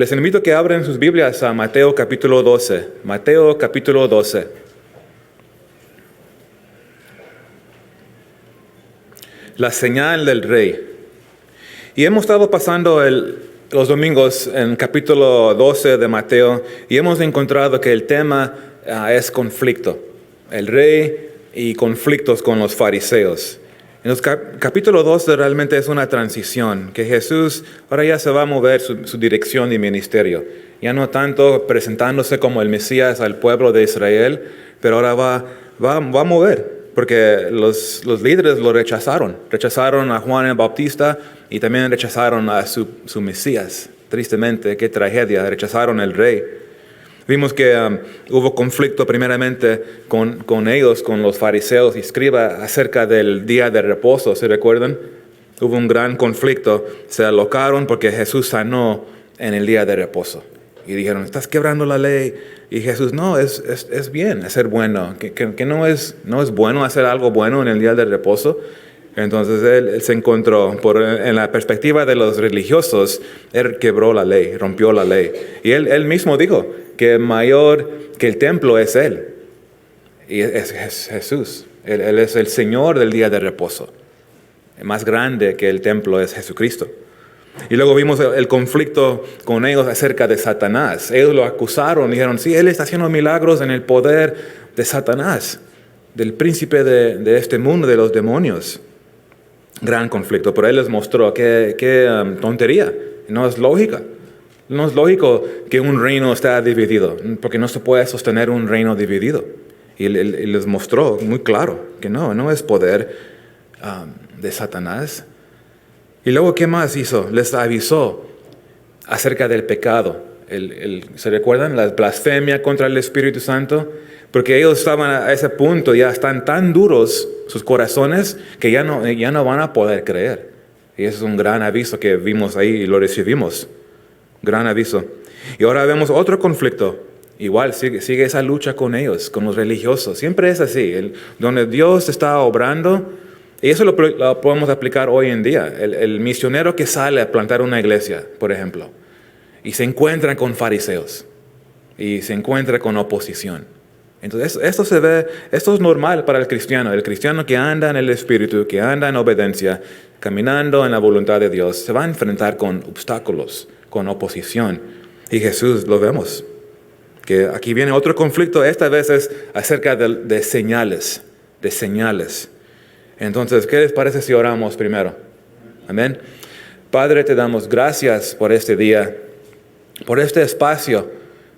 Les invito a que abran sus Biblias a Mateo capítulo 12. Mateo capítulo 12. La señal del rey. Y hemos estado pasando los domingos en capítulo 12 de Mateo y hemos encontrado que el tema es conflicto. El rey y conflictos con los fariseos. En el capítulo 12 realmente es una transición, que Jesús ahora ya se va a mover su dirección y ministerio. Ya no tanto presentándose como el Mesías al pueblo de Israel, pero ahora va a mover, porque los líderes lo rechazaron. Rechazaron a Juan el Bautista y también rechazaron a su Mesías. Tristemente, qué tragedia, rechazaron al rey. Vimos que hubo conflicto primeramente con ellos, con los fariseos y escribas acerca del día de reposo, ¿se recuerdan? Hubo un gran conflicto, se alocaron porque Jesús sanó en el día de reposo. Y dijeron, estás quebrando la ley. Y Jesús, no, es bien hacer bueno, que no es bueno hacer algo bueno en el día de reposo. Entonces él se encontró, en la perspectiva de los religiosos, él quebró la ley, rompió la ley. Y él mismo dijo que mayor que el templo es Él. Y es Jesús. Él es el Señor del día de reposo. Más grande que el templo es Jesucristo. Y luego vimos el conflicto con ellos acerca de Satanás. Ellos lo acusaron, dijeron, sí, Él está haciendo milagros en el poder de Satanás, del príncipe de este mundo, de los demonios. Gran conflicto, pero Él les mostró qué tontería, no es lógica. No es lógico que un reino esté dividido, porque no se puede sostener un reino dividido. Y les mostró muy claro que no es poder de Satanás. Y luego, ¿qué más hizo? Les avisó acerca del pecado. ¿Se recuerdan? La blasfemia contra el Espíritu Santo. Porque ellos estaban a ese punto, ya están tan duros sus corazones que ya no van a poder creer. Y eso es un gran aviso que vimos ahí y lo recibimos. Gran aviso. Y ahora vemos otro conflicto. Igual sigue esa lucha con ellos, con los religiosos. Siempre es así. Donde Dios está obrando, y eso lo podemos aplicar hoy en día. El misionero que sale a plantar una iglesia, por ejemplo, y se encuentra con fariseos, y se encuentra con oposición. Entonces, esto es normal para el cristiano que anda en el Espíritu, que anda en obediencia, caminando en la voluntad de Dios, se va a enfrentar con obstáculos, con oposición. Y Jesús lo vemos, que aquí viene otro conflicto, esta vez es acerca de señales, Entonces, ¿qué les parece si oramos primero? Amén. Padre, te damos gracias por este día, por este espacio.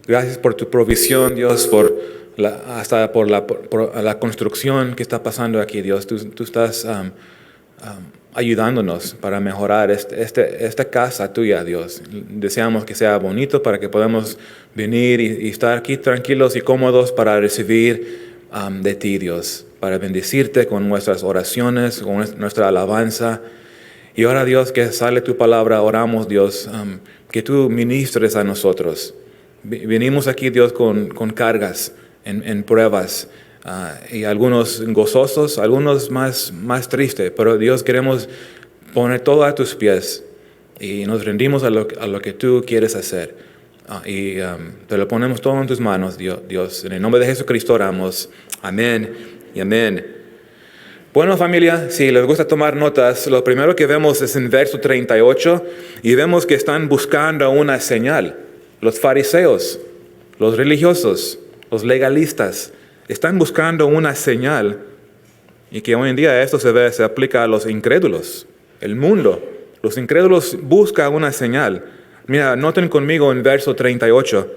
Gracias por tu provisión, Dios, por la construcción que está pasando aquí, Dios. Tú estás ayudándonos para mejorar esta casa tuya, Dios. Deseamos que sea bonito para que podamos venir y estar aquí tranquilos y cómodos para recibir de ti, Dios, para bendecirte con nuestras oraciones, con nuestra alabanza. Y ahora, Dios, que sale tu palabra, oramos, Dios, que tú ministres a nosotros. Venimos aquí, Dios, con cargas, en pruebas, y algunos gozosos, algunos más tristes, pero Dios, queremos poner todo a tus pies y nos rendimos a lo que tú quieres hacer, y te lo ponemos todo en tus manos, Dios. En el nombre de Jesucristo oramos. Amén y amén. Bueno, familia, si les gusta tomar notas, lo primero que vemos es en verso 38 y vemos que están buscando una señal. Los fariseos, los religiosos, los legalistas, están buscando una señal, y que hoy en día esto se aplica a los incrédulos, el mundo. Los incrédulos buscan una señal. Mira, noten conmigo en verso 38.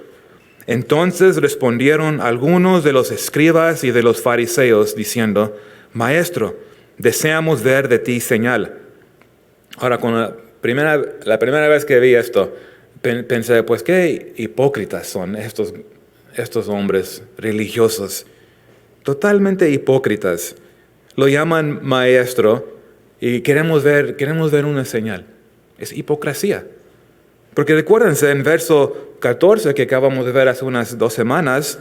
Entonces respondieron algunos de los escribas y de los fariseos diciendo, Maestro, deseamos ver de ti señal. Ahora, la primera vez que vi esto, pensé, pues qué hipócritas son estos hombres religiosos, totalmente hipócritas. Lo llaman maestro y queremos ver una señal. Es hipocresía. Porque recuérdense en verso 14 que acabamos de ver hace unas 2 semanas,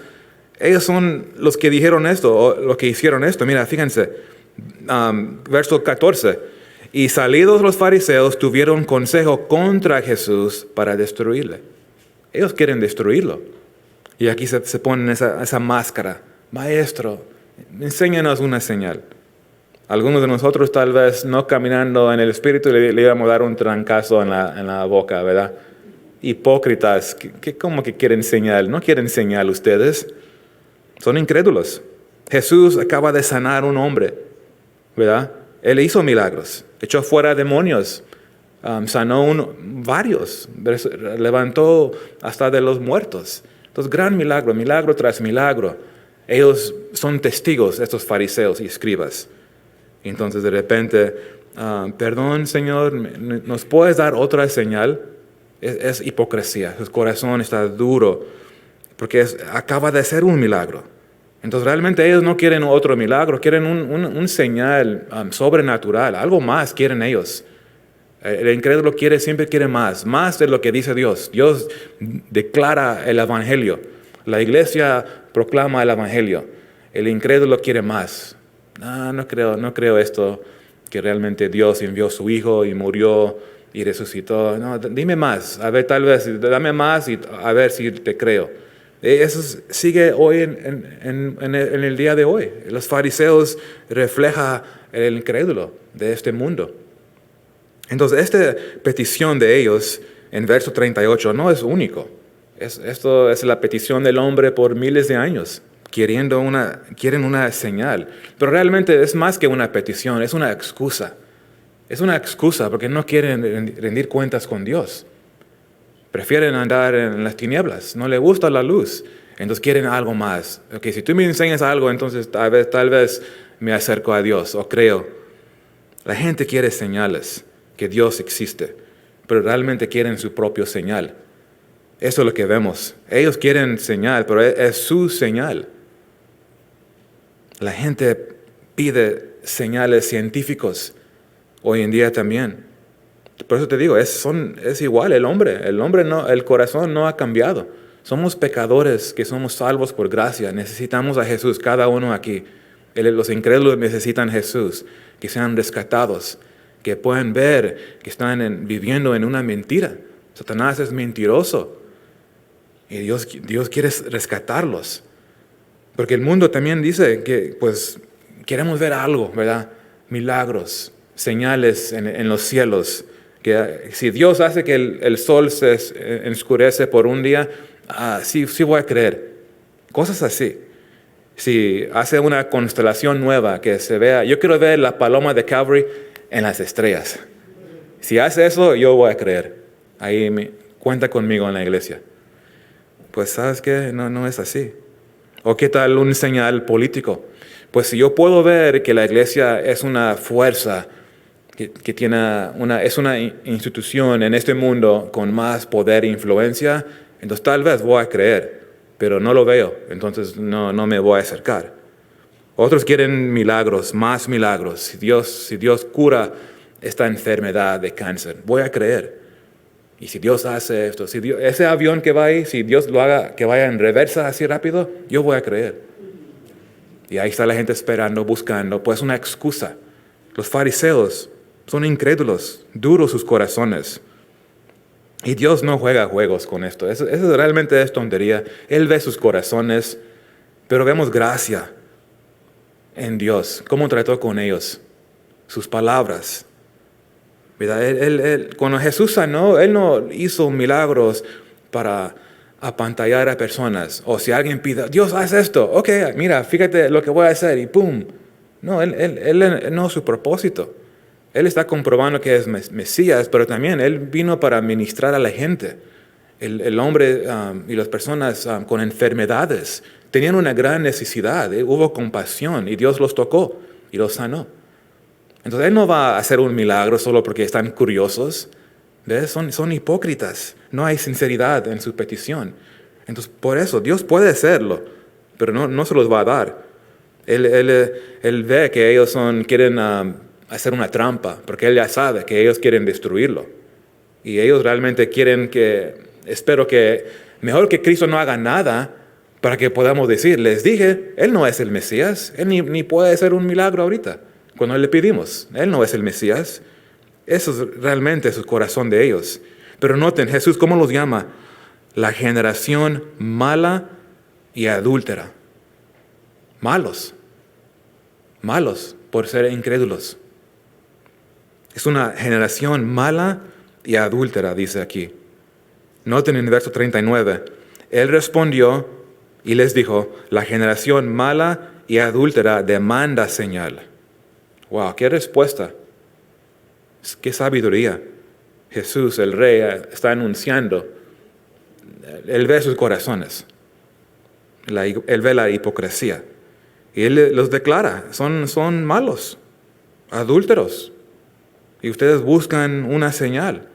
ellos son los que dijeron esto, o los que hicieron esto. Mira, fíjense, verso 14. Y salidos los fariseos tuvieron consejo contra Jesús para destruirle. Ellos quieren destruirlo. Y aquí se ponen esa máscara. Maestro, enséñanos una señal. Algunos de nosotros tal vez no caminando en el Espíritu le íbamos a dar un trancazo en la boca, ¿verdad? Hipócritas, ¿cómo que quieren señal? No quieren señal ustedes. Son incrédulos. Jesús acaba de sanar a un hombre, ¿verdad? Él hizo milagros, echó fuera demonios, sanó varios, levantó hasta de los muertos. Entonces, gran milagro, milagro tras milagro. Ellos son testigos, estos fariseos y escribas. Entonces, de repente, perdón, Señor, ¿nos puedes dar otra señal? Es hipocresía, su corazón está duro, porque acaba de ser un milagro. Entonces, realmente ellos no quieren otro milagro, quieren un señal sobrenatural, algo más quieren ellos. El incrédulo siempre quiere más de lo que dice Dios. Dios declara el evangelio. La iglesia proclama el evangelio. El incrédulo quiere más. No creo esto, que realmente Dios envió a su Hijo y murió y resucitó. No, dime más. A ver, tal vez, dame más y a ver si te creo. Eso sigue hoy en el día de hoy. Los fariseos reflejan el incrédulo de este mundo. Entonces, esta petición de ellos en verso 38 no es único. Esto es la petición del hombre por miles de años, quieren una señal. Pero realmente es más que una petición, es una excusa. Es una excusa porque no quieren rendir cuentas con Dios. Prefieren andar en las tinieblas, no les gusta la luz. Entonces quieren algo más. Okay, si tú me enseñas algo, entonces tal vez me acerco a Dios o creo. La gente quiere señales, que Dios existe, pero realmente quieren su propio señal. Eso es lo que vemos. Ellos quieren señal, pero es su señal. La gente pide señales científicos hoy en día también. Por eso te digo, es igual el hombre. El corazón no ha cambiado. Somos pecadores que somos salvos por gracia. Necesitamos a Jesús, cada uno aquí. Los incrédulos necesitan a Jesús, que sean rescatados, que puedan ver que están viviendo en una mentira. Satanás es mentiroso y Dios quiere rescatarlos. Porque el mundo también dice que pues queremos ver algo, ¿verdad? Milagros, señales en los cielos. Que si Dios hace que el sol se oscurece por un día, sí voy a creer. Cosas así. Si hace una constelación nueva que se vea, yo quiero ver la paloma de Calvary en las estrellas. Si hace eso, yo voy a creer. Ahí cuenta conmigo en la iglesia. Pues ¿sabes qué? No es así. ¿O qué tal un señal político? Pues si yo puedo ver que la iglesia es una fuerza, que es una institución en este mundo con más poder e influencia, entonces tal vez voy a creer, pero no lo veo, entonces no me voy a acercar. Otros quieren milagros, más milagros. Si Dios cura esta enfermedad de cáncer, voy a creer. Y si Dios hace esto, ese avión que va ahí, si Dios lo haga que vaya en reversa así rápido, yo voy a creer. Y ahí está la gente esperando, buscando, pues una excusa. Los fariseos son incrédulos, duros sus corazones. Y Dios no juega juegos con esto. Eso realmente es tontería. Él ve sus corazones, pero vemos gracia en Dios, cómo trató con ellos, sus palabras. ¿Verdad? Cuando Jesús sanó, Él no hizo milagros para apantallar a personas. O si alguien pide, Dios, haz esto. Ok, mira, fíjate lo que voy a hacer y ¡pum! No, Él no es su propósito. Él está comprobando que es Mesías, pero también Él vino para ministrar a la gente. El hombre y las personas con enfermedades tenían una gran necesidad. Hubo compasión y Dios los tocó y los sanó. Entonces Él no va a hacer un milagro solo porque están curiosos. ¿Ves? Son hipócritas. No hay sinceridad en su petición. Entonces por eso Dios puede hacerlo, pero no se los va a dar. Él ve que ellos quieren hacer una trampa, porque Él ya sabe que ellos quieren destruirlo. Y ellos realmente quieren espero que mejor que Cristo no haga nada para que podamos decir, les dije, Él no es el Mesías, Él ni puede hacer un milagro ahorita. Cuando le pedimos, Él no es el Mesías. Eso es realmente su corazón de ellos. Pero noten, Jesús, ¿cómo los llama? la generación mala y adúltera. Malos por ser incrédulos. Es una generación mala y adúltera, dice aquí. Noten en el verso 39. Él respondió y les dijo, la generación mala y adúltera demanda señal. Wow, qué respuesta. Qué sabiduría. Jesús, el Rey, está anunciando. Él ve sus corazones. Él ve la hipocresía. Y Él los declara. Son malos, adúlteros. Y ustedes buscan una señal.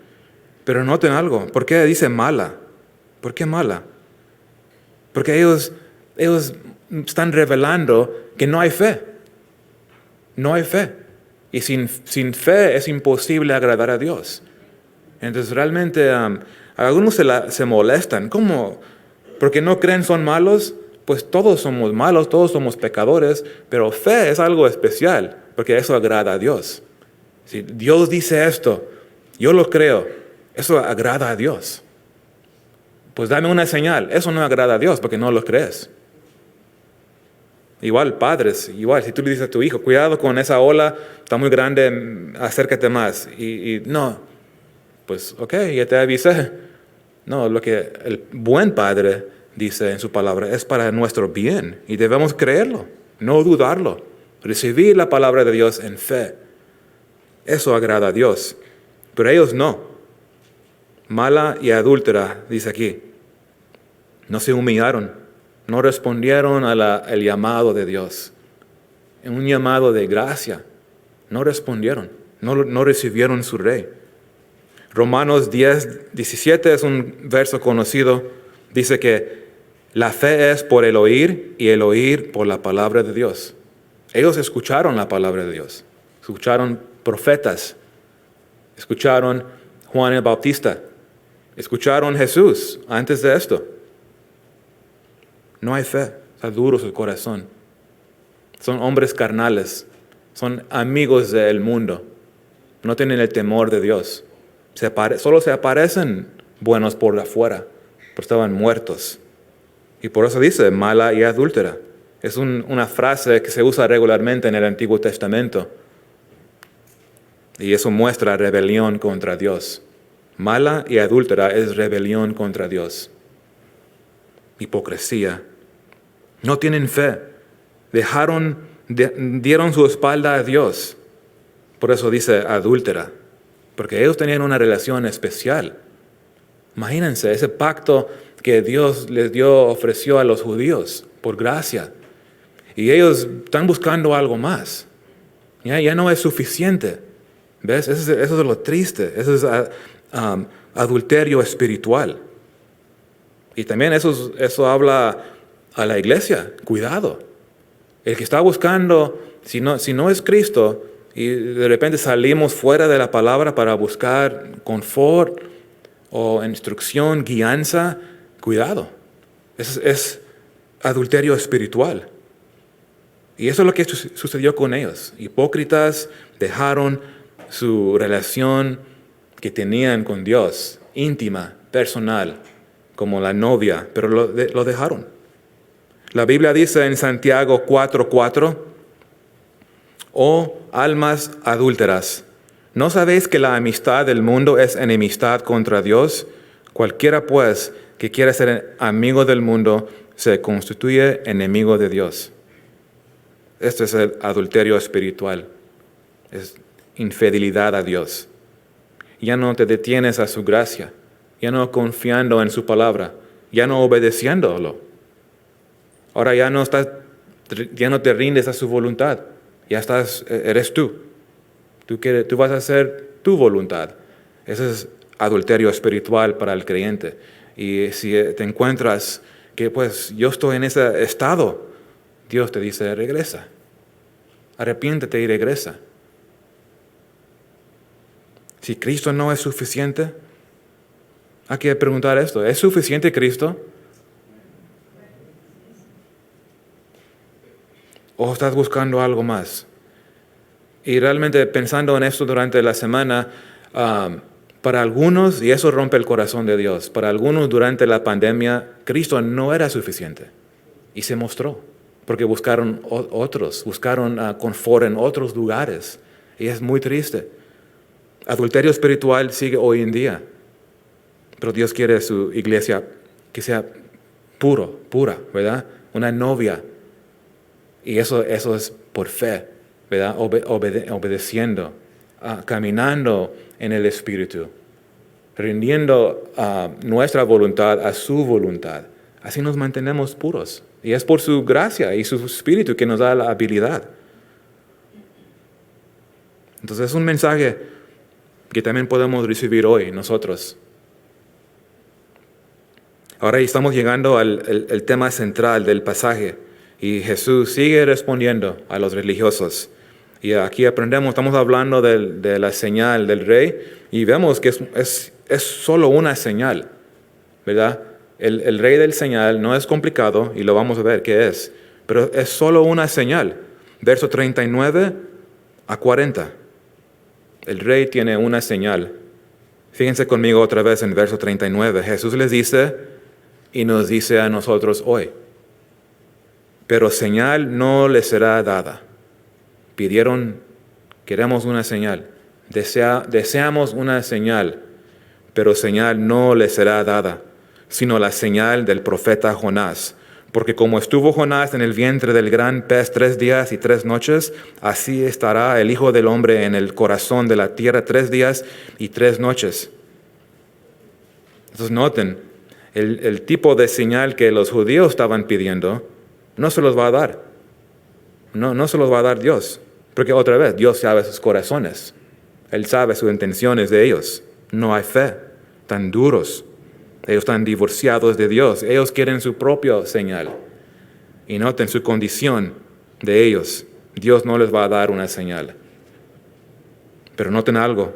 Pero noten algo. ¿Por qué dice mala? ¿Por qué mala? Porque ellos están revelando que no hay fe. No hay fe. Y sin fe es imposible agradar a Dios. Entonces realmente algunos se molestan. ¿Cómo? ¿Porque no creen son malos? Pues todos somos malos, todos somos pecadores, pero fe es algo especial, porque eso agrada a Dios. Si Dios dice esto, yo lo creo, eso agrada a Dios. Pues dame una señal, eso no agrada a Dios porque no lo crees. Igual padres, si tú le dices a tu hijo, cuidado con esa ola, está muy grande, acércate más. Y no, pues ok, ya te avisé. No, lo que el buen padre dice en su palabra es para nuestro bien y debemos creerlo, no dudarlo, recibir la palabra de Dios en fe. Eso agrada a Dios, pero ellos no. Mala y adúltera, dice aquí. No se humillaron, no respondieron al llamado de Dios. En un llamado de gracia, no respondieron, no recibieron su Rey. Romanos 10:17 es un verso conocido. Dice que la fe es por el oír y el oír por la palabra de Dios. Ellos escucharon la palabra de Dios. Escucharon profetas. Escucharon Juan el Bautista. Escucharon Jesús antes de esto. No hay fe. Está duro su corazón. Son hombres carnales. Son amigos del mundo. No tienen el temor de Dios. Solo se aparecen buenos por afuera, pero estaban muertos. Y por eso dice mala y adúltera. Es una frase que se usa regularmente en el Antiguo Testamento. Y eso muestra rebelión contra Dios. Mala y adúltera es rebelión contra Dios. Hipocresía. No tienen fe. Dieron su espalda a Dios. Por eso dice adúltera. Porque ellos tenían una relación especial. Imagínense ese pacto que Dios les ofreció a los judíos por gracia. Y ellos están buscando algo más. Ya no es suficiente. ¿Ves? Eso es lo triste. Eso es adulterio espiritual. Y también eso habla a la iglesia. Cuidado. El que está buscando, si no es Cristo, y de repente salimos fuera de la palabra para buscar confort o instrucción, guianza, cuidado. Es adulterio espiritual. Y eso es lo que sucedió con ellos. Hipócritas dejaron su relación que tenían con Dios, íntima, personal, como la novia, pero lo dejaron. La Biblia dice en Santiago 4:4, oh almas adúlteras, ¿no sabéis que la amistad del mundo es enemistad contra Dios? Cualquiera pues que quiera ser amigo del mundo se constituye enemigo de Dios. Este es el adulterio espiritual. Es infidelidad a Dios. Ya no te detienes a su gracia, ya no confiando en su palabra, ya no obedeciéndolo. Ahora ya no te rindes a su voluntad. Ya eres tú. Tú vas a hacer tu voluntad. Ese es adulterio espiritual para el creyente. Y si te encuentras que pues yo estoy en ese estado, Dios te dice regresa. Arrepiéntete y regresa. Si Cristo no es suficiente, hay que preguntar esto. ¿Es suficiente Cristo? ¿O estás buscando algo más? Y realmente pensando en esto durante la semana, Para algunos, y eso rompe el corazón de Dios, para algunos durante la pandemia, Cristo no era suficiente. Y se mostró, porque buscaron confort en otros lugares. Y es muy triste. Adulterio espiritual sigue hoy en día. Pero Dios quiere su iglesia que sea pura, ¿verdad? Una novia. Y eso es por fe, ¿verdad? Obedeciendo, caminando en el Espíritu, rindiendo nuestra voluntad a su voluntad. Así nos mantenemos puros. Y es por su gracia y su Espíritu que nos da la habilidad. Entonces es un mensaje que también podemos recibir hoy nosotros. Ahora estamos llegando al tema central del pasaje y Jesús sigue respondiendo a los religiosos. Y aquí estamos hablando de la señal del rey y vemos que es solo una señal, ¿verdad? El rey del señal no es complicado y lo vamos a ver qué es, pero es solo una señal. Verso 39 a 40. El rey tiene una señal. Fíjense conmigo otra vez en verso 39. Jesús les dice y nos dice a nosotros hoy: pero señal no les será dada. Pidieron, queremos una señal. Deseamos una señal, pero señal no les será dada, sino la señal del profeta Jonás. Porque como estuvo Jonás en el vientre del gran pez 3 días y 3 noches, así estará el Hijo del Hombre en el corazón de la tierra 3 días y 3 noches. Entonces noten, el tipo de señal que los judíos estaban pidiendo, no se los va a dar. No se los va a dar Dios. Porque otra vez, Dios sabe sus corazones. Él sabe sus intenciones de ellos. No hay fe. Tan duros. Ellos están divorciados de Dios. Ellos quieren su propia señal. Y noten su condición de ellos. Dios no les va a dar una señal. Pero noten algo.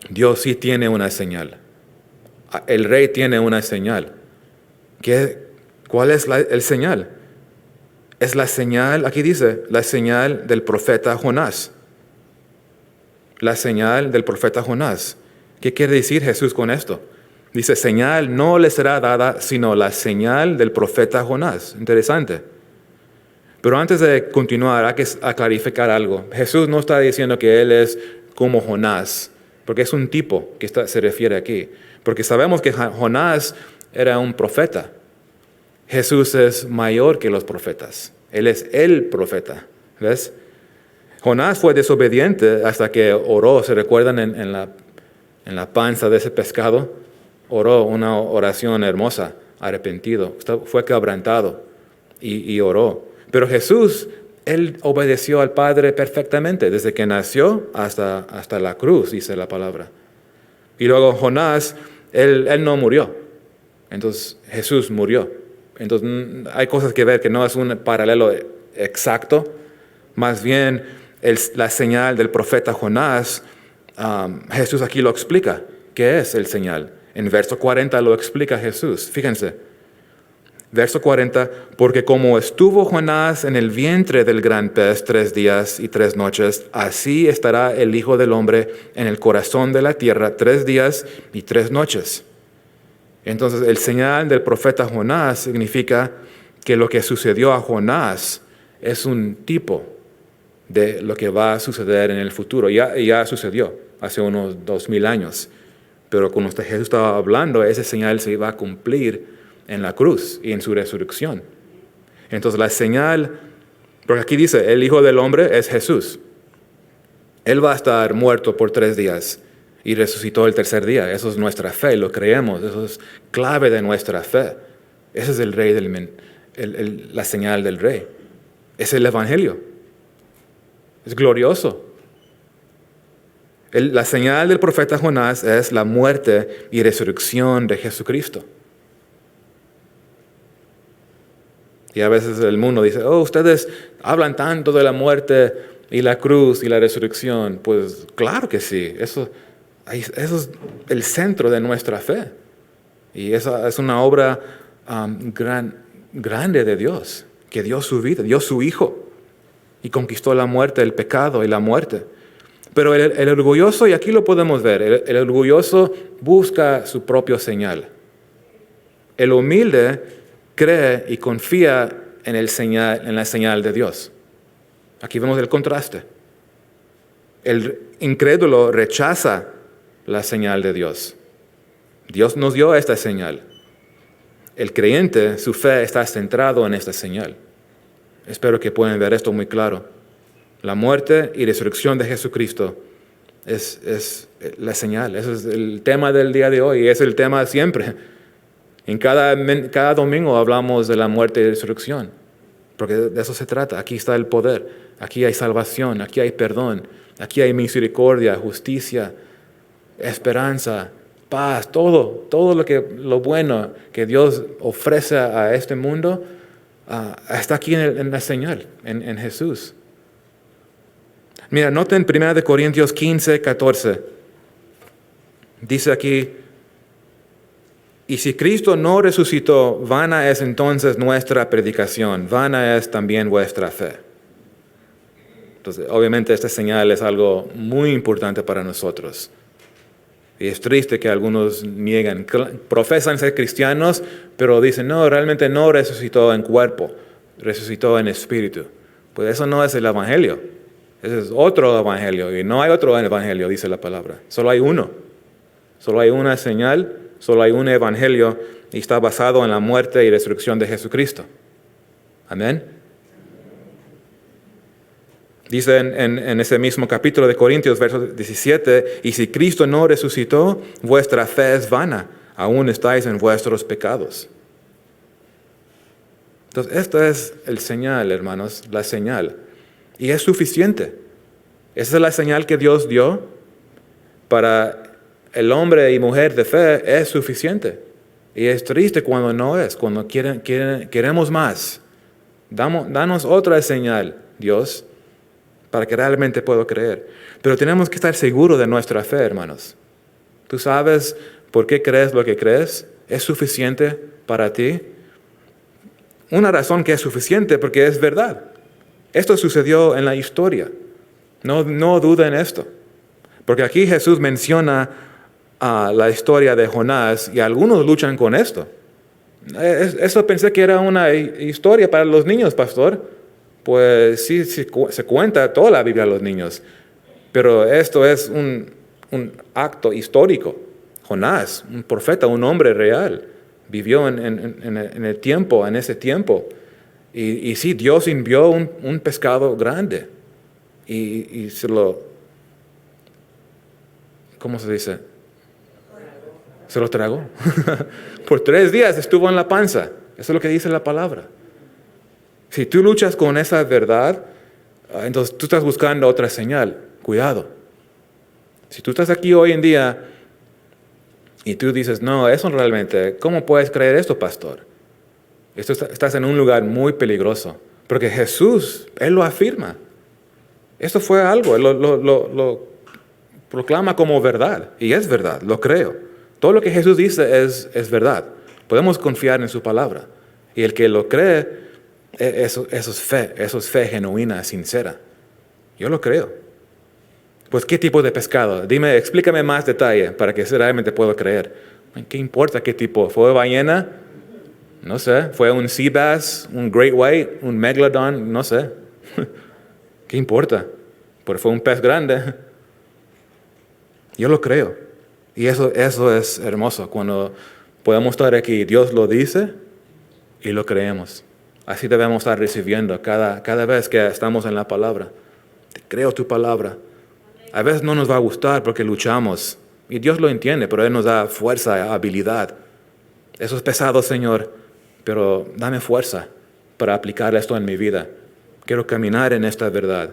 Dios sí tiene una señal. El rey tiene una señal. ¿Cuál es el señal? Es la señal, aquí dice, la señal del profeta Jonás. La señal del profeta Jonás. ¿Qué quiere decir Jesús con esto? Dice, señal no le será dada, sino la señal del profeta Jonás. Interesante. Pero antes de continuar, hay que clarificar algo. Jesús no está diciendo que él es como Jonás, porque es un tipo que se refiere aquí. Porque sabemos que Jonás era un profeta. Jesús es mayor que los profetas. Él es el profeta. ¿Ves? Jonás fue desobediente hasta que oró. ¿Se recuerdan en la panza de ese pescado? Oró una oración hermosa, arrepentido. Fue quebrantado y oró. Pero Jesús, él obedeció al Padre perfectamente, desde que nació hasta la cruz, dice la palabra. Y luego Jonás, él no murió. Entonces Jesús murió. Entonces hay cosas que ver que no es un paralelo exacto. Más bien la señal del profeta Jonás, Jesús aquí lo explica. ¿Qué es el señal? En verso 40 lo explica Jesús. Fíjense. Verso 40, porque como estuvo Jonás en el vientre del gran pez 3 días y 3 noches, así estará el Hijo del Hombre en el corazón de la tierra 3 días y 3 noches. Entonces, el señal del profeta Jonás significa que lo que sucedió a Jonás es un tipo de lo que va a suceder en el futuro. Ya sucedió hace unos 2000 años. Pero cuando Jesús estaba hablando, ese señal se iba a cumplir en la cruz y en su resurrección. Entonces, la señal, porque aquí dice, el Hijo del Hombre es Jesús. Él va a estar muerto por 3 días. Y resucitó el 3er día. Eso es nuestra fe, lo creemos. Eso es clave de nuestra fe. Ese es el rey la señal del rey. Es el evangelio. Es glorioso. La señal del profeta Jonás es la muerte y resurrección de Jesucristo. Y a veces el mundo dice, ustedes hablan tanto de la muerte y la cruz y la resurrección. Pues claro que sí. Eso es el centro de nuestra fe. Y esa es una obra grande de Dios, que dio su vida, dio su Hijo y conquistó la muerte, el pecado y la muerte. Pero el orgulloso, y aquí lo podemos ver, el orgulloso busca su propia señal. El humilde cree y confía en la señal de Dios. Aquí vemos el contraste. El incrédulo rechaza la señal de Dios. Dios nos dio esta señal. El creyente, su fe está centrado en esta señal. Espero que puedan ver esto muy claro. La muerte y resurrección de Jesucristo es la señal. Ese es el tema del día de hoy y es el tema siempre. En cada domingo hablamos de la muerte y resurrección, porque de eso se trata. Aquí está el poder, aquí hay salvación, aquí hay perdón, aquí hay misericordia, justicia, esperanza, paz, todo lo bueno que Dios ofrece a este mundo está aquí en la señal, en Jesús. Mira, noten 1 Corintios 15, 14. Dice aquí: y si Cristo no resucitó, vana es entonces nuestra predicación, vana es también vuestra fe. Entonces, obviamente esta señal es algo muy importante para nosotros. Y es triste que algunos niegan, profesan ser cristianos, pero dicen, no, realmente no resucitó en cuerpo, resucitó en espíritu. Pues eso no es el evangelio, ese es otro evangelio, y no hay otro evangelio, dice la palabra. Solo hay uno, solo hay una señal, solo hay un evangelio, y está basado en la muerte y resurrección de Jesucristo. Amén. Dice en ese mismo capítulo de Corintios, verso 17, y si Cristo no resucitó, vuestra fe es vana, aún estáis en vuestros pecados. Entonces, esta es el señal, hermanos, la señal. Y es suficiente. Esa es la señal que Dios dio para el hombre y mujer de fe, es suficiente. Y es triste cuando no es, cuando queremos más. Danos otra señal, Dios, para que realmente pueda creer. Pero tenemos que estar seguros de nuestra fe, hermanos. ¿Tú sabes por qué crees lo que crees? ¿Es suficiente para ti? Una razón que es suficiente porque es verdad. Esto sucedió en la historia. No duda en esto. Porque aquí Jesús menciona la historia de Jonás y algunos luchan con esto. Eso pensé que era una historia para los niños, pastor. Pues sí, se cuenta toda la Biblia a los niños, pero esto es un acto histórico. Jonás, un profeta, un hombre real, vivió en ese tiempo. Y sí, Dios envió un pescado grande y se lo, ¿cómo se dice? Se lo tragó. Por 3 días estuvo en la panza. Eso es lo que dice la palabra. Si tú luchas con esa verdad, entonces tú estás buscando otra señal. Cuidado. Si tú estás aquí hoy en día y tú dices, no, eso realmente, ¿cómo puedes creer esto, pastor? Estás en un lugar muy peligroso. Porque Jesús, Él lo afirma. Esto fue algo, Él lo proclama como verdad. Y es verdad, lo creo. Todo lo que Jesús dice es verdad. Podemos confiar en su palabra. Y el que lo cree, eso es fe genuina, sincera. Yo lo creo. Pues, ¿qué tipo de pescado? Explícame más detalle para que realmente pueda creer. ¿Qué importa qué tipo? ¿Fue ballena? No sé. ¿Fue un sea bass? ¿Un great white? ¿Un megalodon? No sé. ¿Qué importa? Porque fue un pez grande. Yo lo creo. Y eso es hermoso. Cuando podemos estar aquí, Dios lo dice y lo creemos. Así debemos estar recibiendo cada vez que estamos en la palabra. Te creo tu palabra. A veces no nos va a gustar porque luchamos. Y Dios lo entiende, pero Él nos da fuerza, habilidad. Eso es pesado, Señor, pero dame fuerza para aplicar esto en mi vida. Quiero caminar en esta verdad.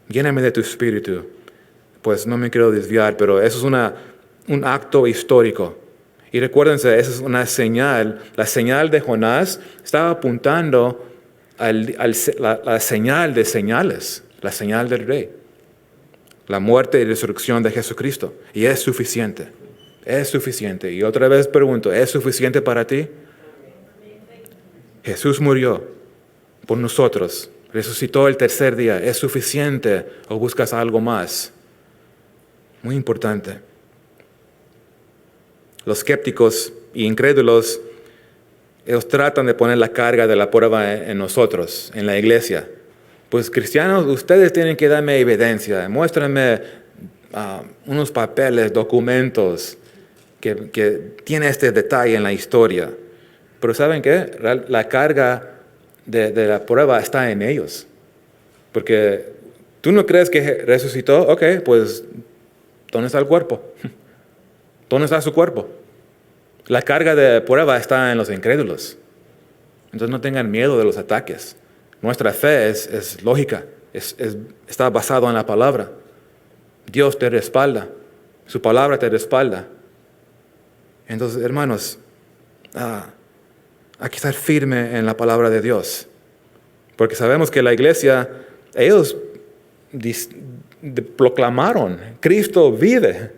Lléname de tu espíritu. Pues no me quiero desviar, pero eso es un acto histórico. Y recuérdense, esa es una señal. La señal de Jonás estaba apuntando a la señal de señales, la señal del Rey. La muerte y resurrección de Jesucristo. Y es suficiente. Es suficiente. Y otra vez pregunto, ¿es suficiente para ti? Jesús murió por nosotros. Resucitó el tercer día. ¿Es suficiente o buscas algo más? Muy importante. Los escépticos e incrédulos, ellos tratan de poner la carga de la prueba en nosotros, en la iglesia. Pues cristianos, ustedes tienen que darme evidencia, muéstrenme unos papeles, documentos que tiene este detalle en la historia. Pero ¿saben qué? La carga de la prueba está en ellos. Porque tú no crees que resucitó, ok, pues ¿dónde está el cuerpo? ¿Dónde está su cuerpo? La carga de prueba está en los incrédulos. Entonces no tengan miedo de los ataques. Nuestra fe es lógica, está basado en la palabra. Dios te respalda, su palabra te respalda. Entonces, hermanos, hay que estar firme en la palabra de Dios. Porque sabemos que la iglesia, ellos proclamaron, Cristo vive,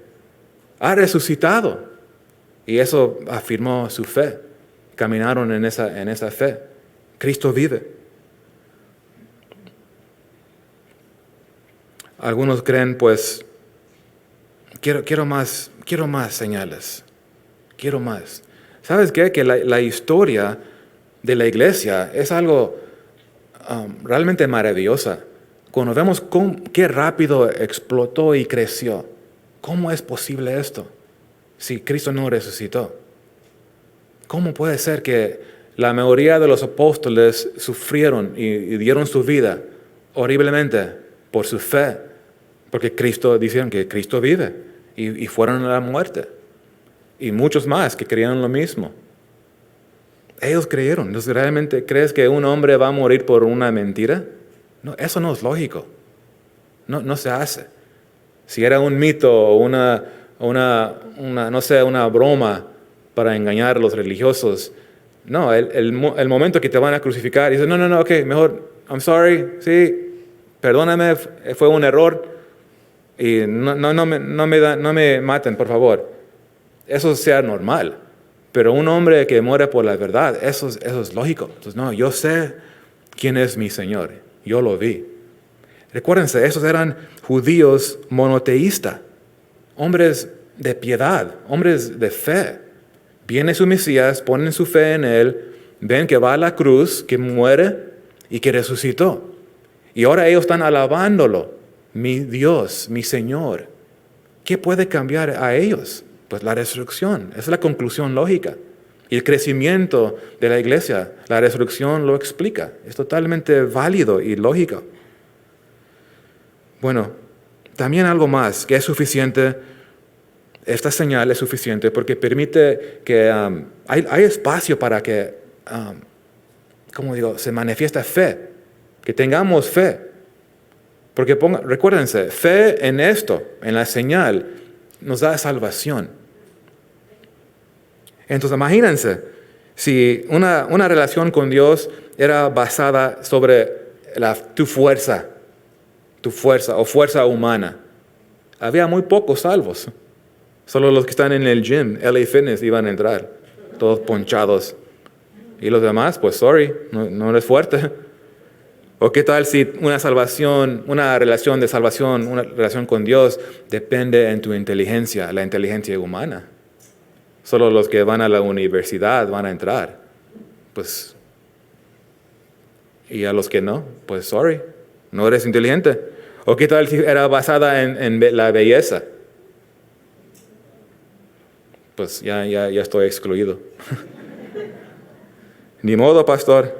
ha resucitado. Y eso afirmó su fe. Caminaron en esa fe. Cristo vive. Algunos creen, pues, quiero más señales. Quiero más. ¿Sabes qué? Que la historia de la iglesia es algo realmente maravillosa. Cuando vemos qué rápido explotó y creció. ¿Cómo es posible esto? Si Cristo no resucitó. ¿Cómo puede ser que la mayoría de los apóstoles sufrieron y dieron su vida horriblemente por su fe? Porque dijeron que Cristo vive y fueron a la muerte. Y muchos más que creían lo mismo. Ellos creyeron. Entonces, ¿realmente crees que un hombre va a morir por una mentira? No, eso no es lógico. No se hace. Si era un mito o una broma para engañar a los religiosos, no, el momento que te van a crucificar, dices, no, ok, mejor, I'm sorry, sí, perdóname, fue un error, y no me maten, por favor. Eso sea normal. Pero un hombre que muere por la verdad, eso es lógico. Entonces, no, yo sé quién es mi Señor. Yo lo vi. Recuérdense, esos eran judíos monoteístas, hombres de piedad, hombres de fe. Viene su Mesías, ponen su fe en Él, ven que va a la cruz, que muere y que resucitó. Y ahora ellos están alabándolo. Mi Dios, mi Señor. ¿Qué puede cambiar a ellos? Pues la resurrección. Esa es la conclusión lógica. Y el crecimiento de la iglesia, la resurrección lo explica. Es totalmente válido y lógico. Bueno, también algo más que es suficiente. Esta señal es suficiente porque permite que hay espacio para que, se manifiesta fe. Que tengamos fe. Porque recuérdense, fe en esto, en la señal, nos da salvación. Entonces imagínense, si una relación con Dios era basada sobre tu fuerza o fuerza humana, había muy pocos salvos. Solo los que están en el gym, LA Fitness, iban a entrar, todos ponchados. Y los demás, pues sorry, no eres fuerte. ¿O qué tal si una relación de salvación, una relación con Dios depende en tu inteligencia, la inteligencia humana? Solo los que van a la universidad van a entrar. Pues, y a los que no, pues sorry, no eres inteligente. ¿O qué tal si era basada en la belleza? Pues ya estoy excluido. Ni modo, pastor.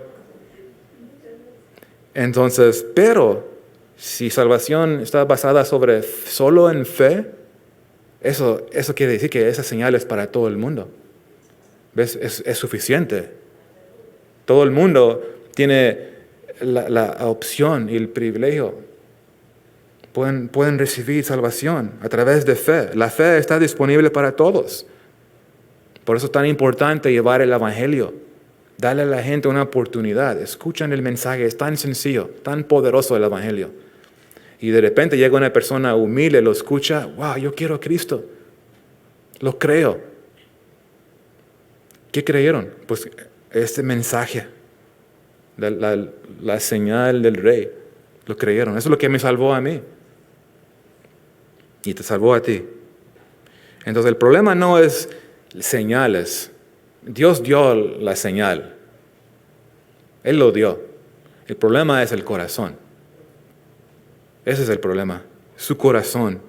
Entonces, pero si salvación está basada solo en fe, eso quiere decir que esa señal es para todo el mundo. ¿Ves? Es suficiente. Todo el mundo tiene la opción y el privilegio. Pueden recibir salvación a través de fe. La fe está disponible para todos. Por eso es tan importante llevar el evangelio. Darle a la gente una oportunidad. Escuchan el mensaje, es tan sencillo, tan poderoso el evangelio. Y de repente llega una persona humilde, lo escucha, wow, yo quiero a Cristo. Lo creo. ¿Qué creyeron? Pues este mensaje, la señal del Rey, lo creyeron. Eso es lo que me salvó a mí. y te salvó a ti. Entonces el problema no es señales. Dios dio la señal. Él lo dio. El problema es el corazón. Ese es el problema. Su corazón.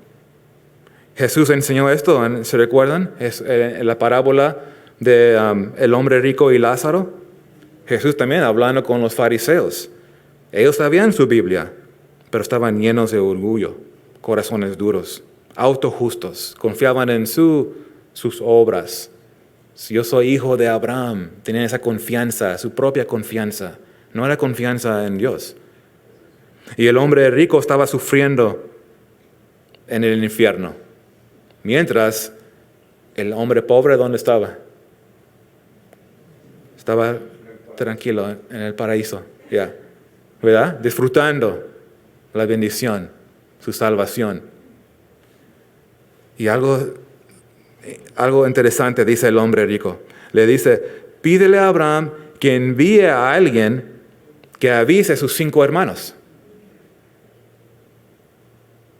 Jesús enseñó esto, ¿se recuerdan? Es la parábola de el hombre rico y Lázaro. Jesús también hablando con los fariseos. Ellos sabían su Biblia, pero estaban llenos de orgullo, corazones duros, autojustos, confiaban en sus obras. Si yo soy hijo de Abraham, tenían esa confianza, su propia confianza, no era confianza en Dios. Y el hombre rico estaba sufriendo en el infierno, mientras el hombre pobre, ¿dónde estaba? Estaba tranquilo en el paraíso, ya, ¿verdad? Disfrutando la bendición, su salvación. Y algo interesante dice el hombre rico. Le dice, pídele a Abraham que envíe a alguien que avise a sus 5 hermanos.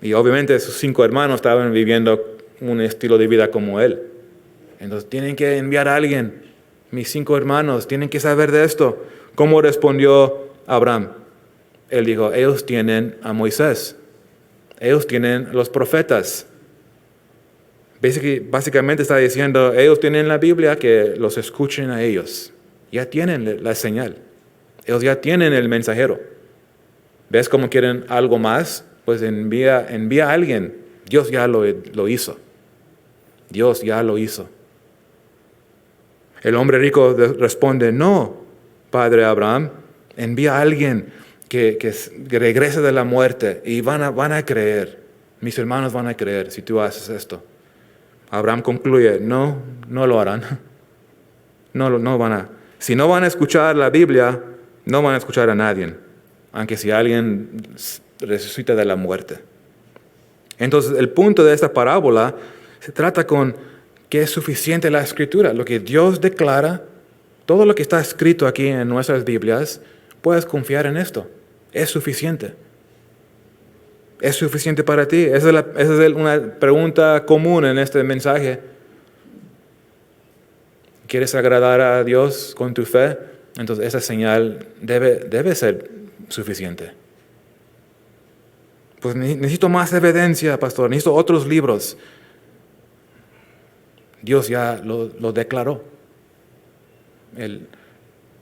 Y obviamente sus 5 hermanos estaban viviendo un estilo de vida como él. Entonces tienen que enviar a alguien. Mis 5 hermanos tienen que saber de esto. ¿Cómo respondió Abraham? Él dijo, ellos tienen a Moisés. Ellos tienen los profetas. Básicamente está diciendo, ellos tienen la Biblia, que los escuchen a ellos. Ya tienen la señal. Ellos ya tienen el mensajero. ¿Ves cómo quieren algo más? Pues envía a alguien. Dios ya lo hizo. Dios ya lo hizo. El hombre rico responde, no, padre Abraham, envía a alguien que regrese de la muerte y van a creer. Mis hermanos van a creer si tú haces esto. Abraham concluye, no lo harán. No van a. Si no van a escuchar la Biblia, no van a escuchar a nadie, aunque si alguien resucita de la muerte. Entonces, el punto de esta parábola se trata con que es suficiente la Escritura, lo que Dios declara, todo lo que está escrito aquí en nuestras Biblias, puedes confiar en esto. Es suficiente. ¿Es suficiente para ti? Esa es una pregunta común en este mensaje. ¿Quieres agradar a Dios con tu fe? Entonces esa señal debe ser suficiente. Pues necesito más evidencia, pastor. Necesito otros libros. Dios ya lo declaró.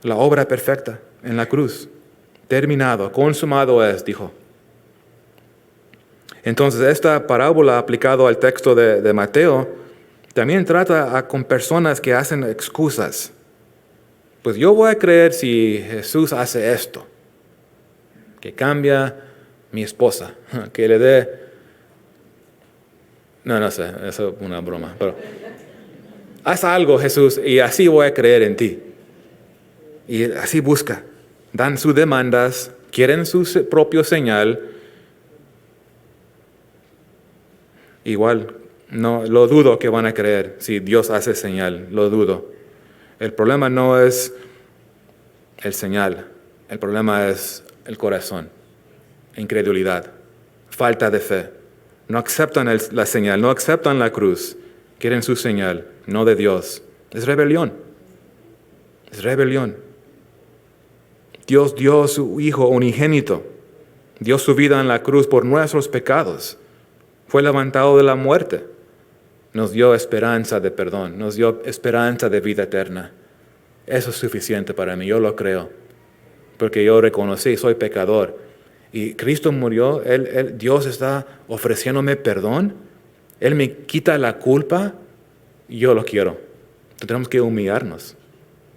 La obra perfecta en la cruz. Terminado, consumado es, dijo. Entonces, esta parábola aplicada al texto de Mateo también trata con personas que hacen excusas. Pues yo voy a creer si Jesús hace esto, que cambia mi esposa, que le dé... No sé, eso es una broma, pero haz algo, Jesús, y así voy a creer en ti. Y así busca. Dan sus demandas, quieren su propio señal. Igual, no lo dudo que van a creer si Dios hace señal, lo dudo. El problema no es el señal, el problema es el corazón, incredulidad, falta de fe. No aceptan la señal, no aceptan la cruz, quieren su señal, no de Dios. Es rebelión, es rebelión. Dios dio a su Hijo unigénito, dio su vida en la cruz por nuestros pecados. Fue levantado de la muerte. Nos dio esperanza de perdón. Nos dio esperanza de vida eterna. Eso es suficiente para mí. Yo lo creo. Porque yo reconocí, soy pecador. Y Cristo murió. Dios está ofreciéndome perdón. Él me quita la culpa. Y yo lo quiero. Tenemos que humillarnos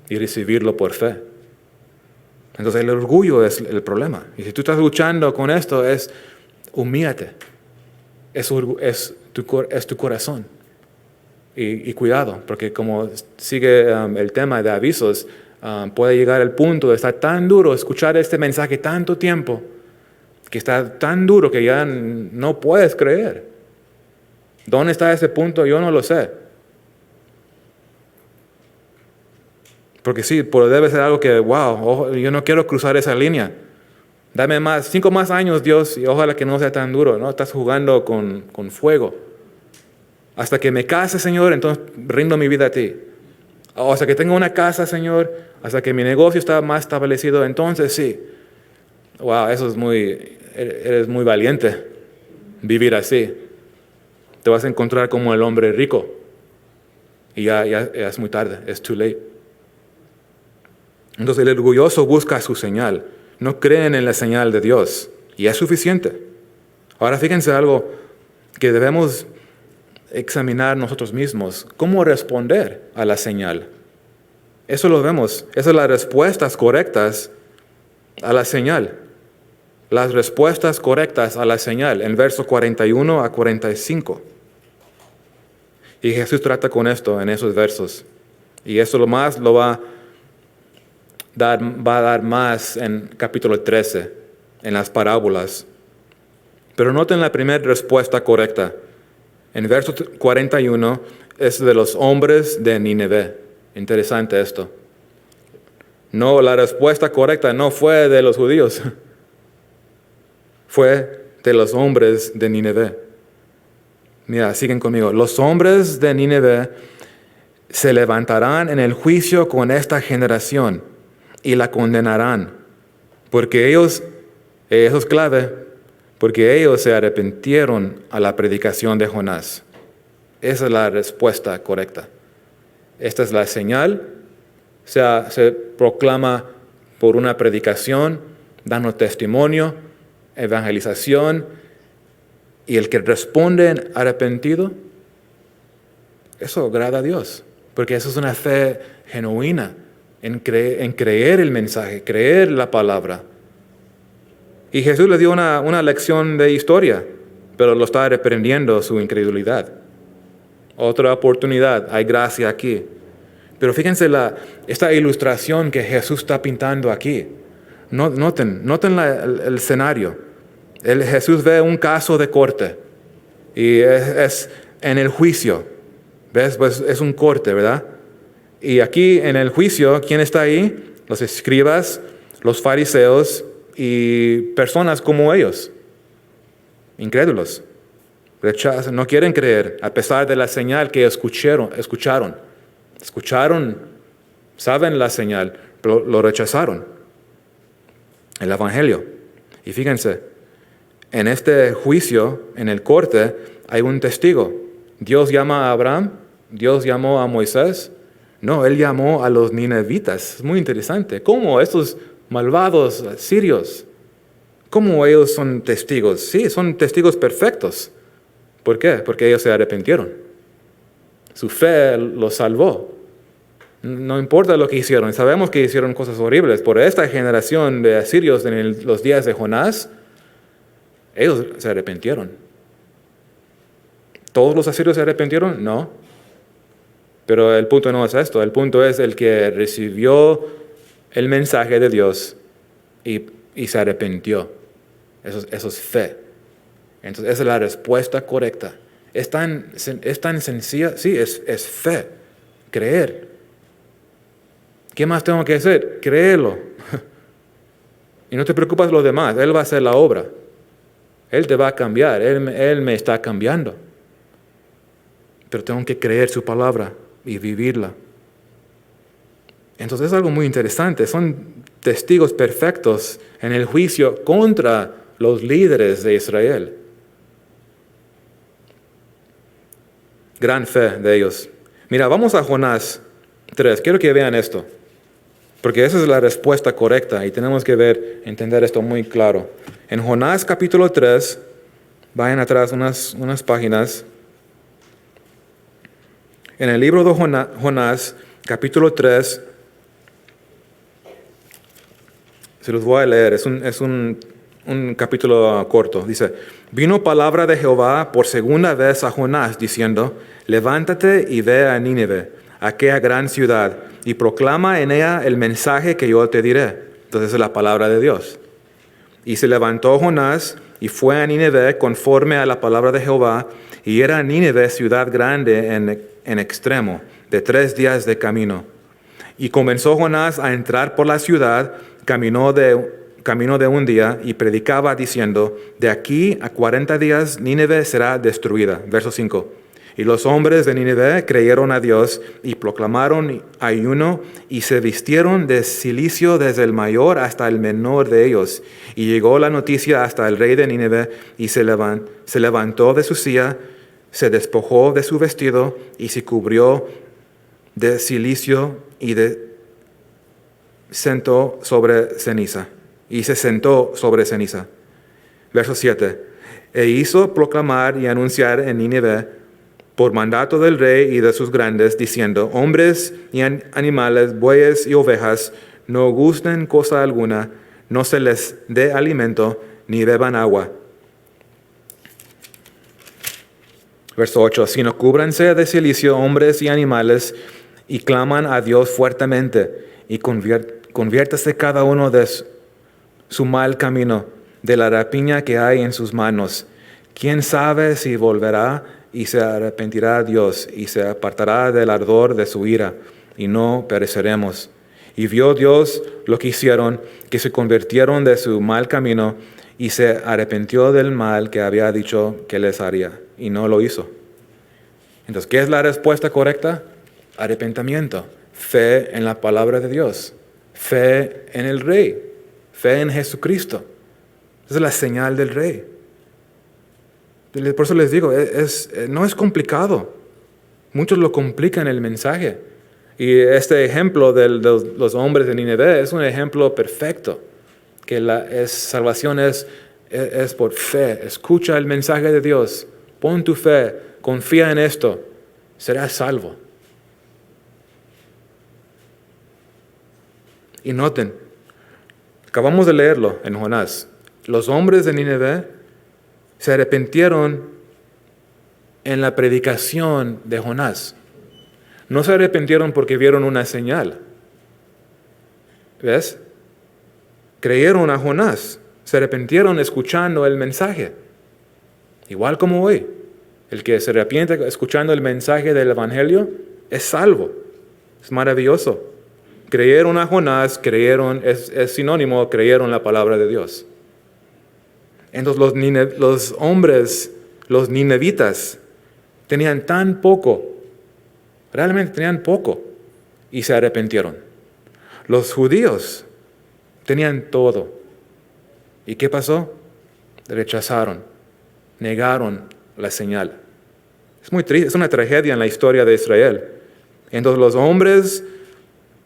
y recibirlo por fe. Entonces el orgullo es el problema. Y si tú estás luchando con esto, humíllate. Es tu corazón. Y cuidado, porque como sigue el tema de avisos, puede llegar el punto de estar tan duro, escuchar este mensaje tanto tiempo, que está tan duro que ya no puedes creer. ¿Dónde está ese punto? Yo no lo sé. Porque sí, debe ser algo que, wow, yo no quiero cruzar esa línea. Dame 5 más años, Dios, y ojalá que no sea tan duro, ¿no? Estás jugando con fuego. Hasta que me case, Señor, entonces rindo mi vida a ti. O hasta que tenga una casa, Señor, hasta que mi negocio está más establecido, entonces sí. Wow, eres muy valiente vivir así. Te vas a encontrar como el hombre rico. Y ya es muy tarde, es too late. Entonces el orgulloso busca su señal. No creen en la señal de Dios. Y es suficiente. Ahora fíjense algo que debemos examinar nosotros mismos. ¿Cómo responder a la señal? Eso lo vemos. Esas son las respuestas correctas a la señal. Las respuestas correctas a la señal. En versos 41 a 45. Y Jesús trata con esto en esos versos. Y eso lo va a dar más en capítulo 13, en las parábolas. Pero noten la primera respuesta correcta. En verso 41 es de los hombres de Nínive. Interesante esto. No, la respuesta correcta no fue de los judíos. Fue de los hombres de Nínive. Mira, siguen conmigo. Los hombres de Nínive se levantarán en el juicio con esta generación y la condenarán, porque ellos, eso es clave, porque ellos se arrepintieron a la predicación de Jonás. Esa es la respuesta correcta. Esta es la señal. Se proclama por una predicación, dando testimonio, evangelización, y el que responde arrepentido, eso agrada a Dios, porque eso es una fe genuina en creer el mensaje, creer la palabra. Y Jesús les dio una lección de historia, pero lo está reprendiendo su incredulidad. Otra oportunidad, hay gracia aquí. Pero fíjense esta ilustración que Jesús está pintando aquí. Noten el escenario. Jesús ve un caso de corte y es en el juicio. ¿Ves? Pues es un corte, ¿verdad? Y aquí en el juicio, ¿quién está ahí? Los escribas, los fariseos y personas como ellos. Incrédulos. Rechazan, no quieren creer a pesar de la señal que escucharon. Escucharon, saben la señal, pero lo rechazaron. El evangelio. Y fíjense, en este juicio, en el corte, hay un testigo. Dios llama a Abraham, Dios llamó a Moisés. No, Él llamó a los ninevitas. Es muy interesante. ¿Cómo estos malvados sirios, cómo ellos son testigos? Sí, son testigos perfectos. ¿Por qué? Porque ellos se arrepintieron. Su fe los salvó. No importa lo que hicieron. Sabemos que hicieron cosas horribles. Por esta generación de asirios en los días de Jonás, ellos se arrepintieron. ¿Todos los asirios se arrepintieron? No. Pero el punto no es esto. El punto es el que recibió el mensaje de Dios y se arrepintió. Eso es fe. Entonces, esa es la respuesta correcta. Es tan sencilla. Sí, es fe. Creer. ¿Qué más tengo que hacer? Créelo. Y no te preocupes de lo demás. Él va a hacer la obra. Él te va a cambiar. Él me está cambiando. Pero tengo que creer su palabra y vivirla. Entonces es algo muy interesante. Son testigos perfectos en el juicio contra los líderes de Israel. Gran fe de ellos. Mira, vamos a Jonás 3. Quiero que vean esto, porque esa es la respuesta correcta y tenemos que entender esto muy claro. En Jonás capítulo 3, vayan atrás unas páginas. En el libro de Jonás, capítulo 3, se los voy a leer, es un capítulo corto. Dice, vino palabra de Jehová por segunda vez a Jonás, diciendo, levántate y ve a Nínive, aquella gran ciudad, y proclama en ella el mensaje que yo te diré. Entonces es la palabra de Dios. Y se levantó Jonás y fue a Nínive conforme a la palabra de Jehová, y era Nínive ciudad grande en extremo, de 3 días de camino. Y comenzó Jonás a entrar por la ciudad, caminó de camino de un día, y predicaba diciendo, de aquí a 40 días Nínive será destruida. Verso 5. Y los hombres de Nínive creyeron a Dios y proclamaron ayuno y se vistieron de cilicio desde el mayor hasta el menor de ellos. Y llegó la noticia hasta el rey de Nínive y se levantó de su silla, se despojó de su vestido y se cubrió de cilicio y sentó sobre ceniza. Y se sentó sobre ceniza. Verso 7. E hizo proclamar y anunciar en Nínive por mandato del rey y de sus grandes, diciendo, hombres y animales, bueyes y ovejas, no gusten cosa alguna, no se les dé alimento, ni beban agua. Verso 8, sino cúbranse de cilicio hombres y animales, y claman a Dios fuertemente, y conviértase cada uno de su mal camino, de la rapiña que hay en sus manos. ¿Quién sabe si volverá y se arrepentirá Dios y se apartará del ardor de su ira y no pereceremos? Y vio Dios lo que hicieron, que se convirtieron de su mal camino y se arrepintió del mal que había dicho que les haría y no lo hizo. Entonces, ¿qué es la respuesta correcta? Arrepentimiento, fe en la palabra de Dios, fe en el Rey, fe en Jesucristo. Esa es la señal del Rey. Por eso les digo, no es complicado. Muchos lo complican el mensaje. Y este ejemplo de los hombres de Nínive es un ejemplo perfecto. Que salvación es por fe. Escucha el mensaje de Dios. Pon tu fe. Confía en esto. Serás salvo. Y noten, acabamos de leerlo en Jonás. Los hombres de Nínive se arrepintieron en la predicación de Jonás. No se arrepintieron porque vieron una señal. ¿Ves? Creyeron a Jonás. Se arrepintieron escuchando el mensaje. Igual como hoy. El que se arrepiente escuchando el mensaje del Evangelio es salvo. Es maravilloso. Creyeron a Jonás, es sinónimo, creyeron la palabra de Dios. Entonces los hombres, los ninevitas, tenían tan poco, realmente tenían poco, y se arrepintieron. Los judíos tenían todo. ¿Y qué pasó? Rechazaron, negaron la señal. Es muy triste, es una tragedia en la historia de Israel. Entonces los hombres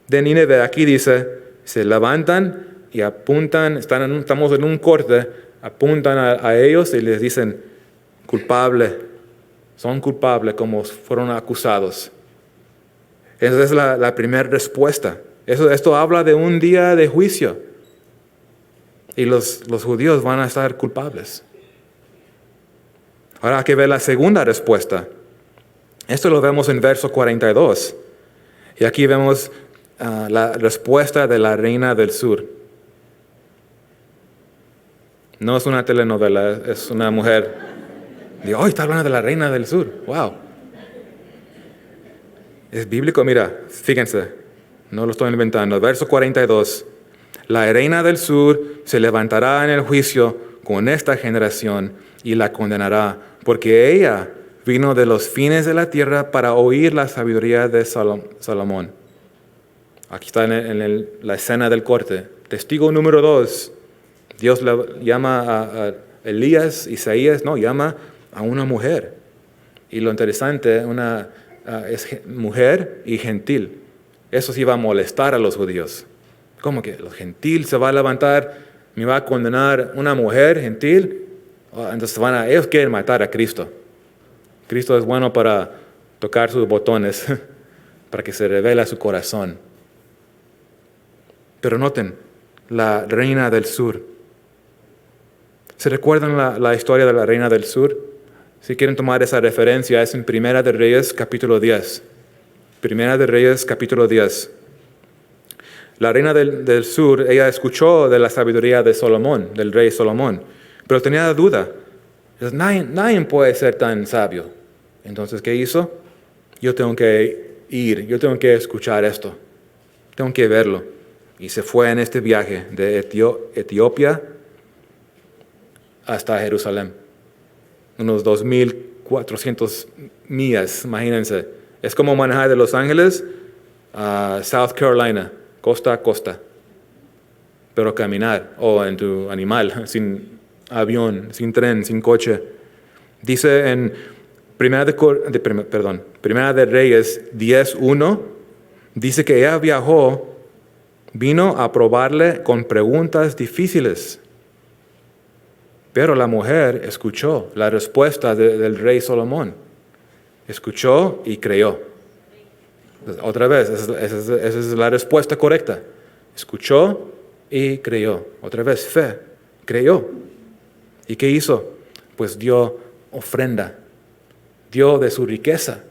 de Nínive, aquí dice, se levantan y apuntan, estamos en un corte, apuntan a ellos y les dicen, son culpables como fueron acusados. Esa es la primera respuesta. Esto habla de un día de juicio. Y los judíos van a estar culpables. Ahora hay que ver la segunda respuesta. Esto lo vemos en verso 42. Y aquí vemos la respuesta de la reina del sur. No es una telenovela, es una mujer. Digo, está hablando de la reina del sur. Wow. Es bíblico, mira, fíjense, no lo estoy inventando. Verso 42. La reina del sur se levantará en el juicio con esta generación y la condenará, porque ella vino de los fines de la tierra para oír la sabiduría de Salomón. Aquí está en la escena del corte. Testigo número 2. Dios le llama a Elías, Isaías, llama a una mujer. Y lo interesante, es mujer y gentil. Eso sí va a molestar a los judíos. ¿Cómo que los gentil se va a levantar, me va a condenar una mujer gentil? Entonces ellos quieren matar a Cristo. Cristo es bueno para tocar sus botones, para que se revele su corazón. Pero noten, la reina del sur. ¿Se recuerdan la historia de la reina del sur? Si quieren tomar esa referencia, es en Primera de Reyes, capítulo 10. Primera de Reyes, capítulo 10. La reina del sur, ella escuchó de la sabiduría de Salomón, del rey Salomón, pero tenía duda. Nadie puede ser tan sabio. Entonces, ¿qué hizo? Yo tengo que ir, yo tengo que escuchar esto. Tengo que verlo. y se fue en este viaje de Etiopía hasta Jerusalén. Unos 2,400 millas, imagínense. Es como manejar de Los Ángeles a South Carolina, costa a costa. Pero caminar, o en tu animal, sin avión, sin tren, sin coche. Dice en Primera de Reyes 10:1, dice que ella vino a probarle con preguntas difíciles. Pero la mujer escuchó la respuesta del rey Salomón. Escuchó y creyó. Otra vez, esa es la respuesta correcta. Escuchó y creyó. Otra vez, fe. Creyó. ¿Y qué hizo? Pues dio ofrenda. Dio de su riqueza.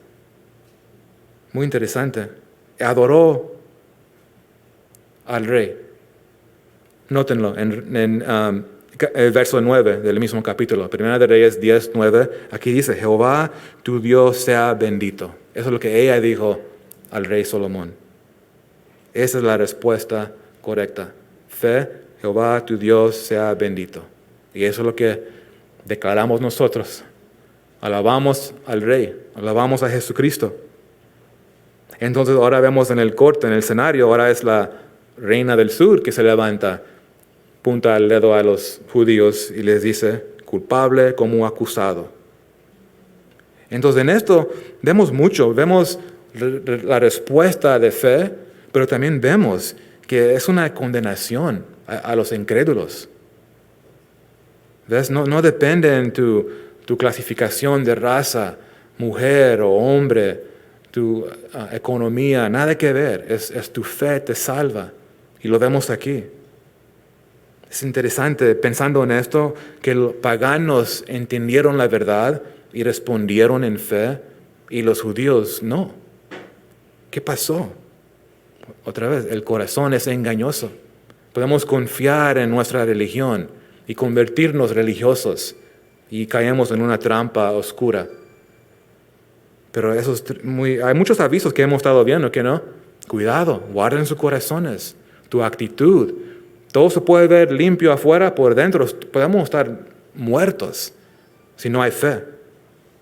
Muy interesante. Adoró al rey. Nótenlo en el verso 9 del mismo capítulo. Primera de Reyes 10:9. Aquí dice, Jehová tu Dios sea bendito. Eso es lo que ella dijo al rey Salomón. Esa es la respuesta correcta. Fe, Jehová tu Dios sea bendito. Y eso es lo que declaramos nosotros. Alabamos al Rey, alabamos a Jesucristo. Entonces ahora vemos en el corte, en el escenario, ahora es la reina del sur que se levanta, punta el dedo a los judíos y les dice, culpable como acusado. Entonces en esto vemos mucho, vemos la respuesta de fe, pero también vemos que es una condenación a los incrédulos. ¿Ves? No depende en tu clasificación de raza, mujer o hombre, tu economía, nada que ver. Es tu fe te salva. Y lo vemos aquí. Es interesante pensando en esto que los paganos entendieron la verdad y respondieron en fe y los judíos no. ¿Qué pasó? Otra vez, el corazón es engañoso. Podemos confiar en nuestra religión y convertirnos religiosos y caemos en una trampa oscura. Pero hay muchos avisos que hemos estado viendo, ¿que no? Cuidado, guarden sus corazones, tu actitud. Todo se puede ver limpio afuera, por dentro podemos estar muertos si no hay fe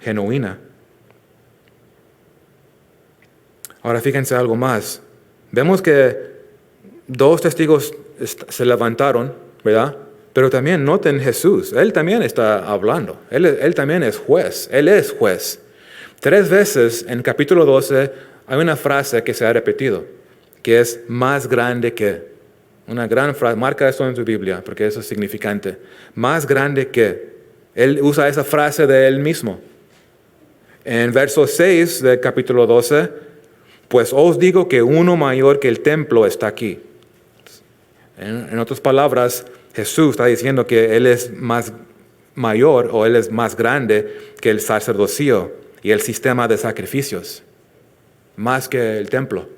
genuina. Ahora fíjense algo más. Vemos que 2 testigos se levantaron, ¿verdad? Pero también noten Jesús, Él también está hablando, Él también es juez, Él es juez. 3 veces en capítulo 12 hay una frase que se ha repetido, que es más grande que. Una gran frase, marca eso en tu Biblia, porque eso es significante. Más grande que. Él usa esa frase de Él mismo. En verso 6 del capítulo 12, pues os digo que uno mayor que el templo está aquí. En otras palabras, Jesús está diciendo que Él es más mayor o Él es más grande que el sacerdocio y el sistema de sacrificios, más que el templo.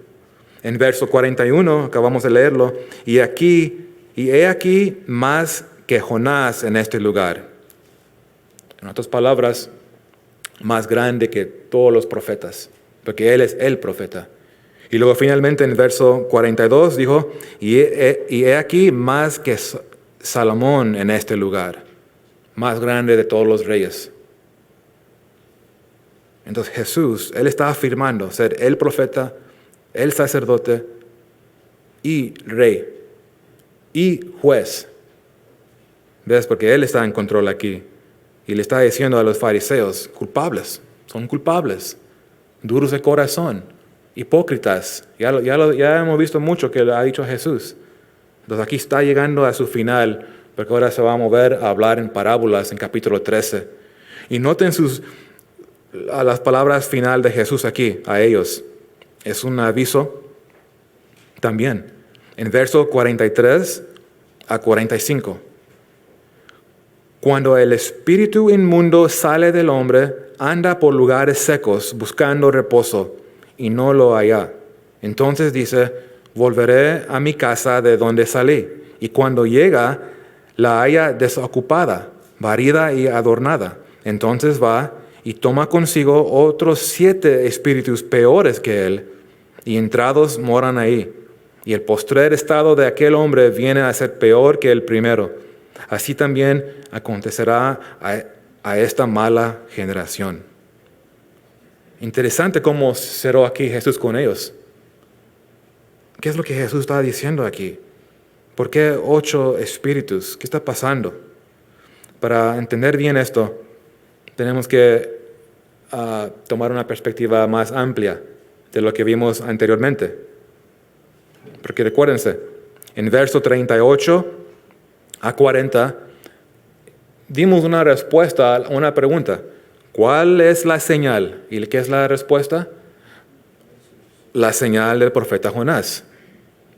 En verso 41, acabamos de leerlo, y he aquí más que Jonás en este lugar. En otras palabras, más grande que todos los profetas, porque Él es el profeta. Y luego finalmente en verso 42 dijo, y he aquí más que Salomón en este lugar, más grande de todos los reyes. Entonces Jesús, Él está afirmando ser el profeta, el sacerdote y rey y juez. ¿Ves? Porque Él está en control aquí. Y le está diciendo a los fariseos, culpables, son culpables, duros de corazón, hipócritas. Ya hemos visto mucho que ha dicho Jesús. Entonces aquí está llegando a su final, porque ahora se va a mover a hablar en parábolas en capítulo 13. Y noten a las palabras final de Jesús aquí, a ellos. Es un aviso también. En verso 43 a 45. Cuando el espíritu inmundo sale del hombre, anda por lugares secos buscando reposo y no lo halla. Entonces dice, volveré a mi casa de donde salí. Y cuando llega, la halla desocupada, barrida y adornada. Entonces va y toma consigo otros 7 espíritus peores que él, y entrados moran ahí. y el postrer estado de aquel hombre viene a ser peor que el primero. Así también acontecerá a esta mala generación. Interesante cómo cerró aquí Jesús con ellos. ¿Qué es lo que Jesús está diciendo aquí? ¿Por qué 8 espíritus? ¿Qué está pasando? Para entender bien esto, tenemos que tomar una perspectiva más amplia de lo que vimos anteriormente. Porque recuérdense, en verso 38 a 40, dimos una respuesta a una pregunta. ¿Cuál es la señal? ¿Y qué es la respuesta? La señal del profeta Jonás,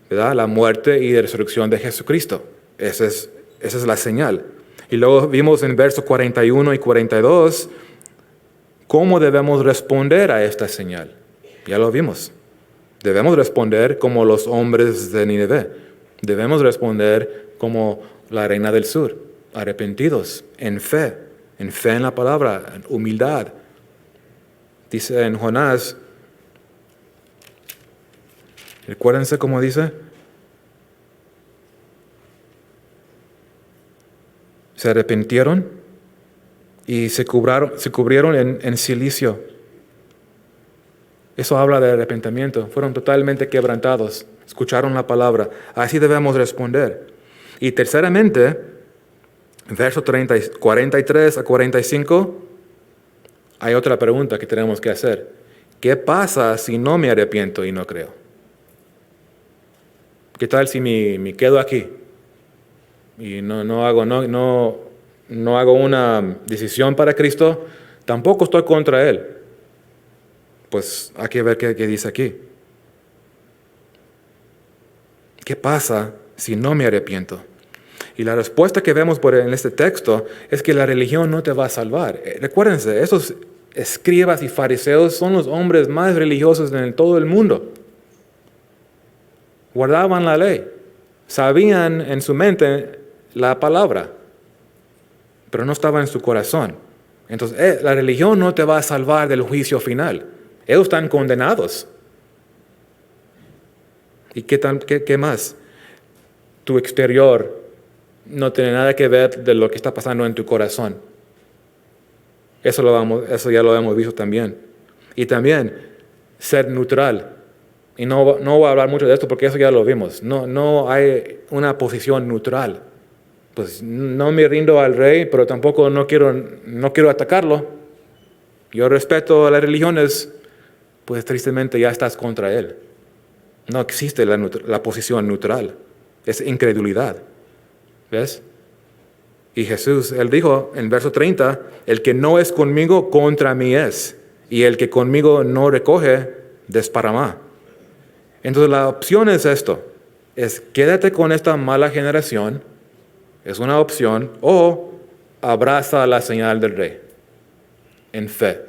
¿verdad? La muerte y resurrección de Jesucristo. Esa es la señal. Y luego vimos en versos 41 y 42 cómo debemos responder a esta señal. Ya lo vimos. Debemos responder como los hombres de Nínive. Debemos responder como la reina del sur, arrepentidos, en fe en la palabra, en humildad. Dice en Jonás, recuérdense cómo dice, se arrepintieron y se cubrieron en silicio. Eso habla de arrepentimiento. Fueron totalmente quebrantados, escucharon la palabra. Así debemos responder. Y terceramente, versos 43 a 45, hay otra pregunta que tenemos que hacer. ¿Qué pasa si no me arrepiento y no creo? ¿Qué tal si me quedo aquí y no hago una decisión para Cristo? Tampoco estoy contra Él. Pues hay que ver qué dice aquí. ¿Qué pasa si no me arrepiento? Y la respuesta que vemos en este texto es que la religión no te va a salvar. Recuérdense, esos escribas y fariseos son los hombres más religiosos en todo el mundo. Guardaban la ley, sabían en su mente la palabra, pero no estaba en su corazón. Entonces, la religión no te va a salvar del juicio final. Ellos están condenados. ¿Y qué más? Tu exterior no tiene nada que ver de lo que está pasando en tu corazón. Eso ya lo hemos visto también. Y también ser neutral. Y no voy a hablar mucho de esto porque eso ya lo vimos. No hay una posición neutral. Pues no me rindo al rey, pero tampoco no quiero atacarlo. Yo respeto a las religiones, pues tristemente ya estás contra él. No existe la posición neutral. Es incredulidad. ¿Ves? Y Jesús, Él dijo en verso 30, el que no es conmigo, contra mí es. Y el que conmigo no recoge, desparramá. Entonces la opción es esto. Es quédate con esta mala generación. Es una opción. O abraza la señal del rey. En fe.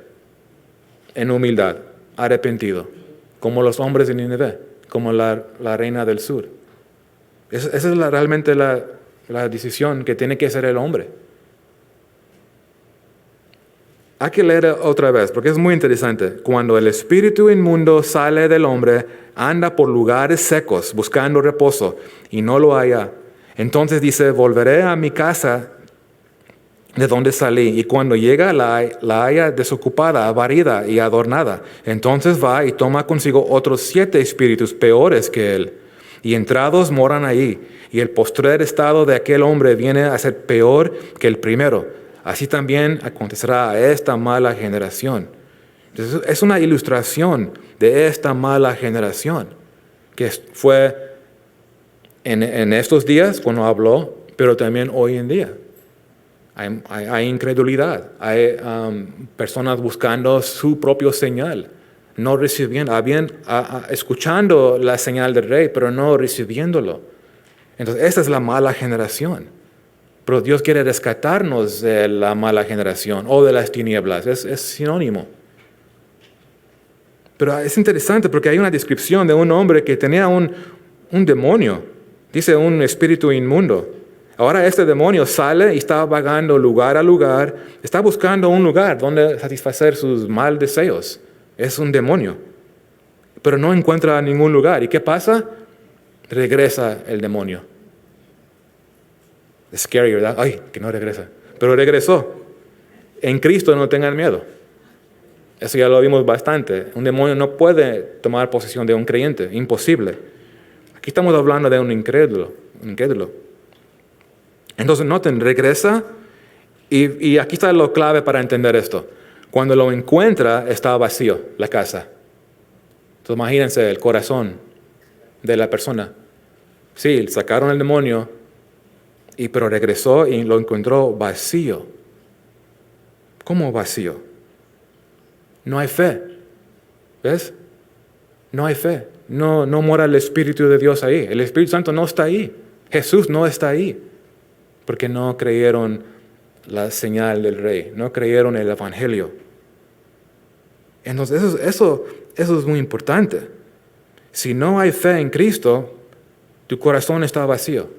En humildad. Arrepentido. Como los hombres de Nínive. Como la reina del sur. Esa es realmente la decisión que tiene que hacer el hombre. Hay que leer otra vez, porque es muy interesante. Cuando el espíritu inmundo sale del hombre, anda por lugares secos, buscando reposo, y no lo halla. Entonces dice, volveré a mi casa de donde salí, y cuando llega la halla desocupada, barrida y adornada. Entonces va y toma consigo otros 7 espíritus peores que él, y entrados moran ahí, y el postrer estado de aquel hombre viene a ser peor que el primero. Así también acontecerá a esta mala generación. Entonces, es una ilustración de esta mala generación, que fue en estos días cuando habló, pero también hoy en día. Hay incredulidad, hay personas buscando su propio señal, no recibiendo, escuchando la señal del rey, pero no recibiéndolo. Entonces, esa es la mala generación. Pero Dios quiere rescatarnos de la mala generación o de las tinieblas, es sinónimo. Pero es interesante porque hay una descripción de un hombre que tenía un demonio, dice un espíritu inmundo. Ahora este demonio sale y está vagando lugar a lugar, está buscando un lugar donde satisfacer sus mal deseos. Es un demonio, pero no encuentra ningún lugar. ¿Y qué pasa? regresa el demonio. Es scary, ¿verdad? Ay, que no regresa. Pero regresó. En Cristo no tengan miedo. Eso ya lo vimos bastante. Un demonio no puede tomar posesión de un creyente. Imposible. Aquí estamos hablando de un incrédulo. Entonces noten, regresa. Y aquí está lo clave para entender esto. Cuando lo encuentra, está vacío la casa. Entonces imagínense el corazón de la persona. Sí, sacaron el demonio, pero regresó y lo encontró vacío. ¿Cómo vacío? No hay fe. ¿Ves? No hay fe. No mora el Espíritu de Dios ahí. El Espíritu Santo no está ahí. Jesús no está ahí. Porque no creyeron la señal del Rey. No creyeron el Evangelio. Entonces eso es muy importante. Si no hay fe en Cristo, tu corazón está vacío.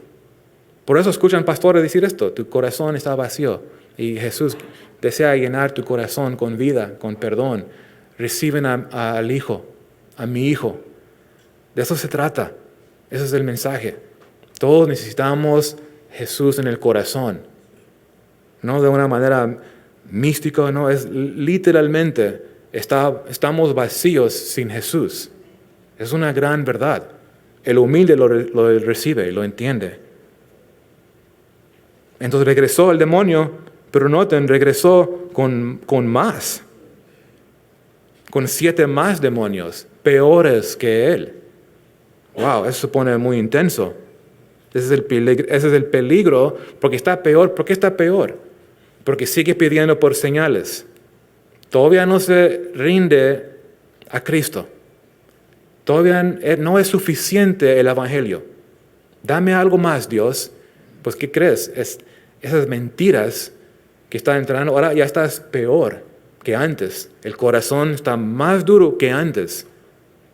Por eso escuchan pastores decir esto. Tu corazón está vacío. Y Jesús desea llenar tu corazón con vida, con perdón. Reciben al Hijo, a mi Hijo. De eso se trata. Ese es el mensaje. Todos necesitamos Jesús en el corazón. No de una manera mística, no. Es literalmente, estamos vacíos sin Jesús. Es una gran verdad. El humilde lo recibe y lo entiende. Entonces regresó el demonio, pero noten, regresó con más. Con 7 más demonios, peores que él. Wow, eso se pone muy intenso. Ese es el peligro, porque está peor. ¿Por qué está peor? Porque sigue pidiendo por señales. Todavía no se rinde a Cristo. Todavía no es suficiente el Evangelio. Dame algo más, Dios. Pues, ¿qué crees? Esas mentiras que están entrando, ahora ya estás peor que antes. El corazón está más duro que antes.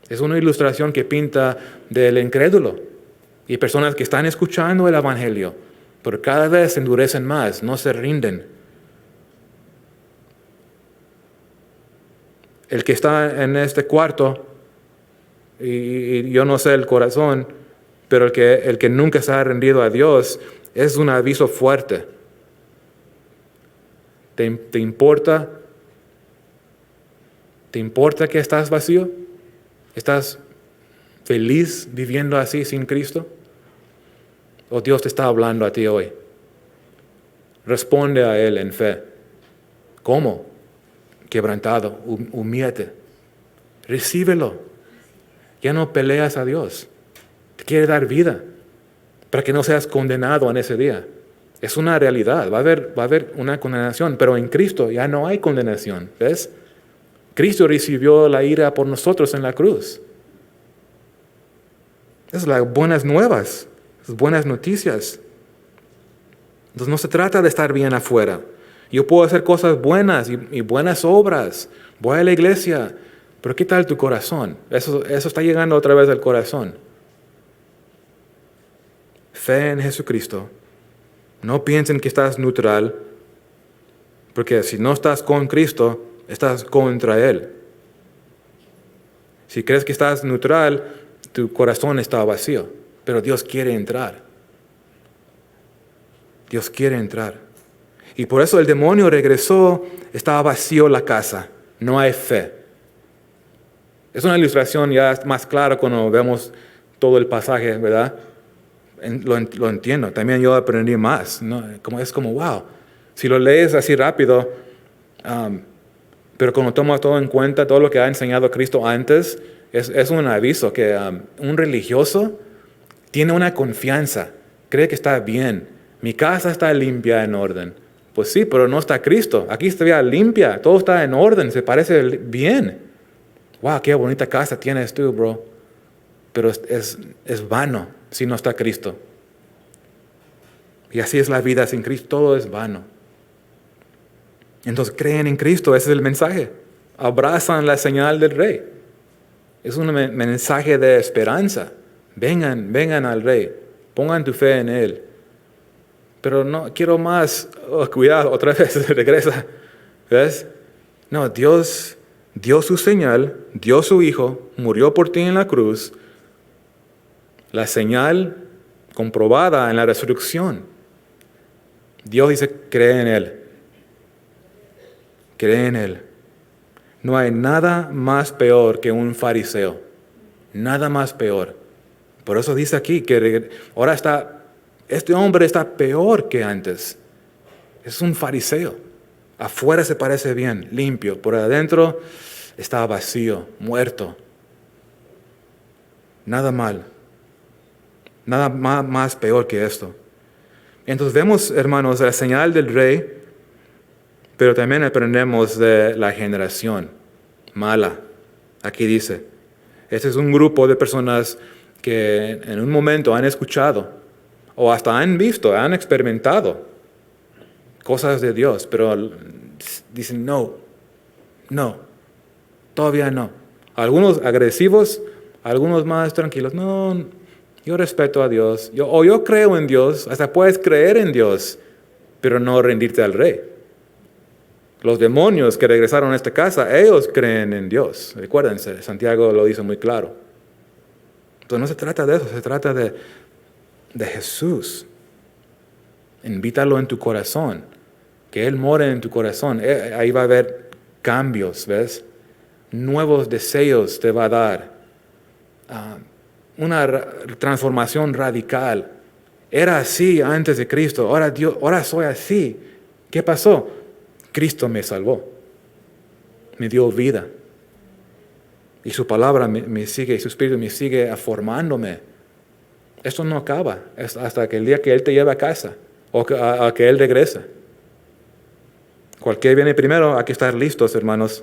Es una ilustración que pinta del incrédulo. Y personas que están escuchando el Evangelio, pero cada vez se endurecen más, no se rinden. El que está en este cuarto, y yo no sé el corazón, pero el que nunca se ha rendido a Dios, es un aviso fuerte. ¿Te importa? ¿Te importa que estás vacío? ¿Estás feliz viviendo así sin Cristo? ¿O Dios te está hablando a ti hoy? Responde a Él en fe. ¿Cómo? Quebrantado, humíllate. Recíbelo. Ya no peleas a Dios. Te quiere dar vida para que no seas condenado en ese día. Es una realidad. Va a haber una condenación, pero en Cristo ya no hay condenación. ¿Ves? Cristo recibió la ira por nosotros en la cruz. Esas son las buenas nuevas, las buenas noticias. Entonces no se trata de estar bien afuera. Yo puedo hacer cosas buenas y buenas obras. Voy a la iglesia. Pero ¿qué tal tu corazón? Eso está llegando otra vez al corazón. Fe en Jesucristo. No piensen que estás neutral. Porque si no estás con Cristo, estás contra Él. Si crees que estás neutral, tu corazón está vacío. Pero Dios quiere entrar. Dios quiere entrar. Y por eso el demonio regresó, estaba vacío la casa. No hay fe. Es una ilustración ya más clara cuando vemos todo el pasaje, ¿verdad? Lo entiendo. También yo aprendí más, ¿no? Es como, wow. Si lo lees así rápido, pero cuando tomas todo en cuenta, todo lo que ha enseñado Cristo antes, es un aviso que un religioso tiene una confianza, cree que está bien. Mi casa está limpia, en orden. Pues sí, pero no está Cristo. Aquí está limpia, todo está en orden, se parece bien. Wow, qué bonita casa tienes tú, bro. Pero es vano si no está Cristo. Y así es la vida sin Cristo, todo es vano. Entonces creen en Cristo, ese es el mensaje. Abrazan la señal del Rey. Es un mensaje de esperanza. Vengan al Rey, pongan tu fe en Él. Pero no, quiero más. Oh, cuidado, otra vez regresa. ¿Ves? No, Dios dio su señal, dio su Hijo, murió por ti en la cruz. La señal comprobada en la resurrección. Dios dice, cree en Él. Cree en Él. No hay nada más peor que un fariseo. Nada más peor. Por eso dice aquí que ahora este hombre está peor que antes. Es un fariseo. Afuera se parece bien, limpio. Por adentro está vacío, muerto. Nada mal. Nada más peor que esto. Entonces vemos, hermanos, la señal del rey, pero también aprendemos de la generación mala. Aquí dice, este es un grupo de personas que en un momento han escuchado o hasta han visto, han experimentado cosas de Dios, pero dicen no, todavía no. Algunos agresivos, algunos más tranquilos. No, yo respeto a Dios, yo creo en Dios, hasta puedes creer en Dios, pero no rendirte al rey. Los demonios que regresaron a esta casa, ellos creen en Dios. Recuérdense, Santiago lo dice muy claro. Entonces no se trata de eso, se trata de Jesús. Invítalo en tu corazón, que Él more en tu corazón. Ahí va a haber cambios, ¿ves? Nuevos deseos te va a dar. Una transformación radical. Era así antes de Cristo, ahora soy así. ¿Qué pasó? Cristo me salvó, me dio vida. Y su palabra me sigue, y su espíritu me sigue formándome. Esto no acaba hasta que el día que Él te lleve a casa o a que Él regrese. Cualquiera viene primero, hay que estar listos, hermanos.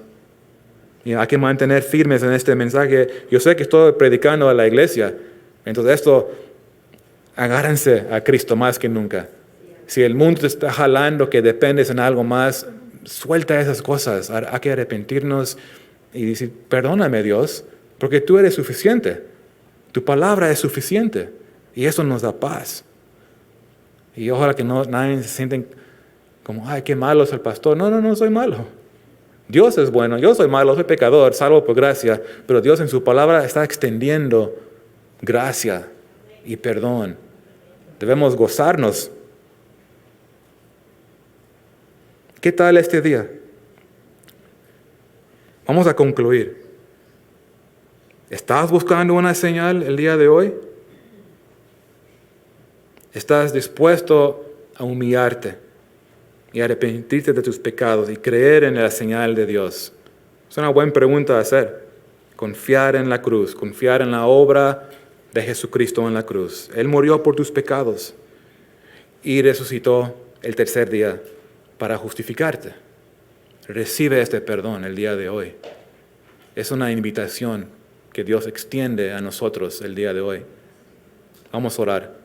Y hay que mantener firmes en este mensaje. Yo sé que estoy predicando a la iglesia. Entonces agárrense a Cristo más que nunca. Si el mundo te está jalando que dependes en algo más, suelta esas cosas. Hay que arrepentirnos y decir, perdóname Dios, porque tú eres suficiente. Tu palabra es suficiente. Y eso nos da paz. Y ojalá que nadie se sienten como, ay, qué malo es el pastor. No soy malo. Dios es bueno, yo soy malo, soy pecador, salvo por gracia, pero Dios en su palabra está extendiendo gracia y perdón. Debemos gozarnos. ¿Qué tal este día? Vamos a concluir. ¿Estás buscando una señal el día de hoy? ¿Estás dispuesto a humillarte y arrepentirte de tus pecados y creer en la señal de Dios? Es una buena pregunta a hacer. Confiar en la cruz, confiar en la obra de Jesucristo en la cruz. Él murió por tus pecados y resucitó el tercer día para justificarte. Recibe este perdón el día de hoy. Es una invitación que Dios extiende a nosotros el día de hoy. Vamos a orar.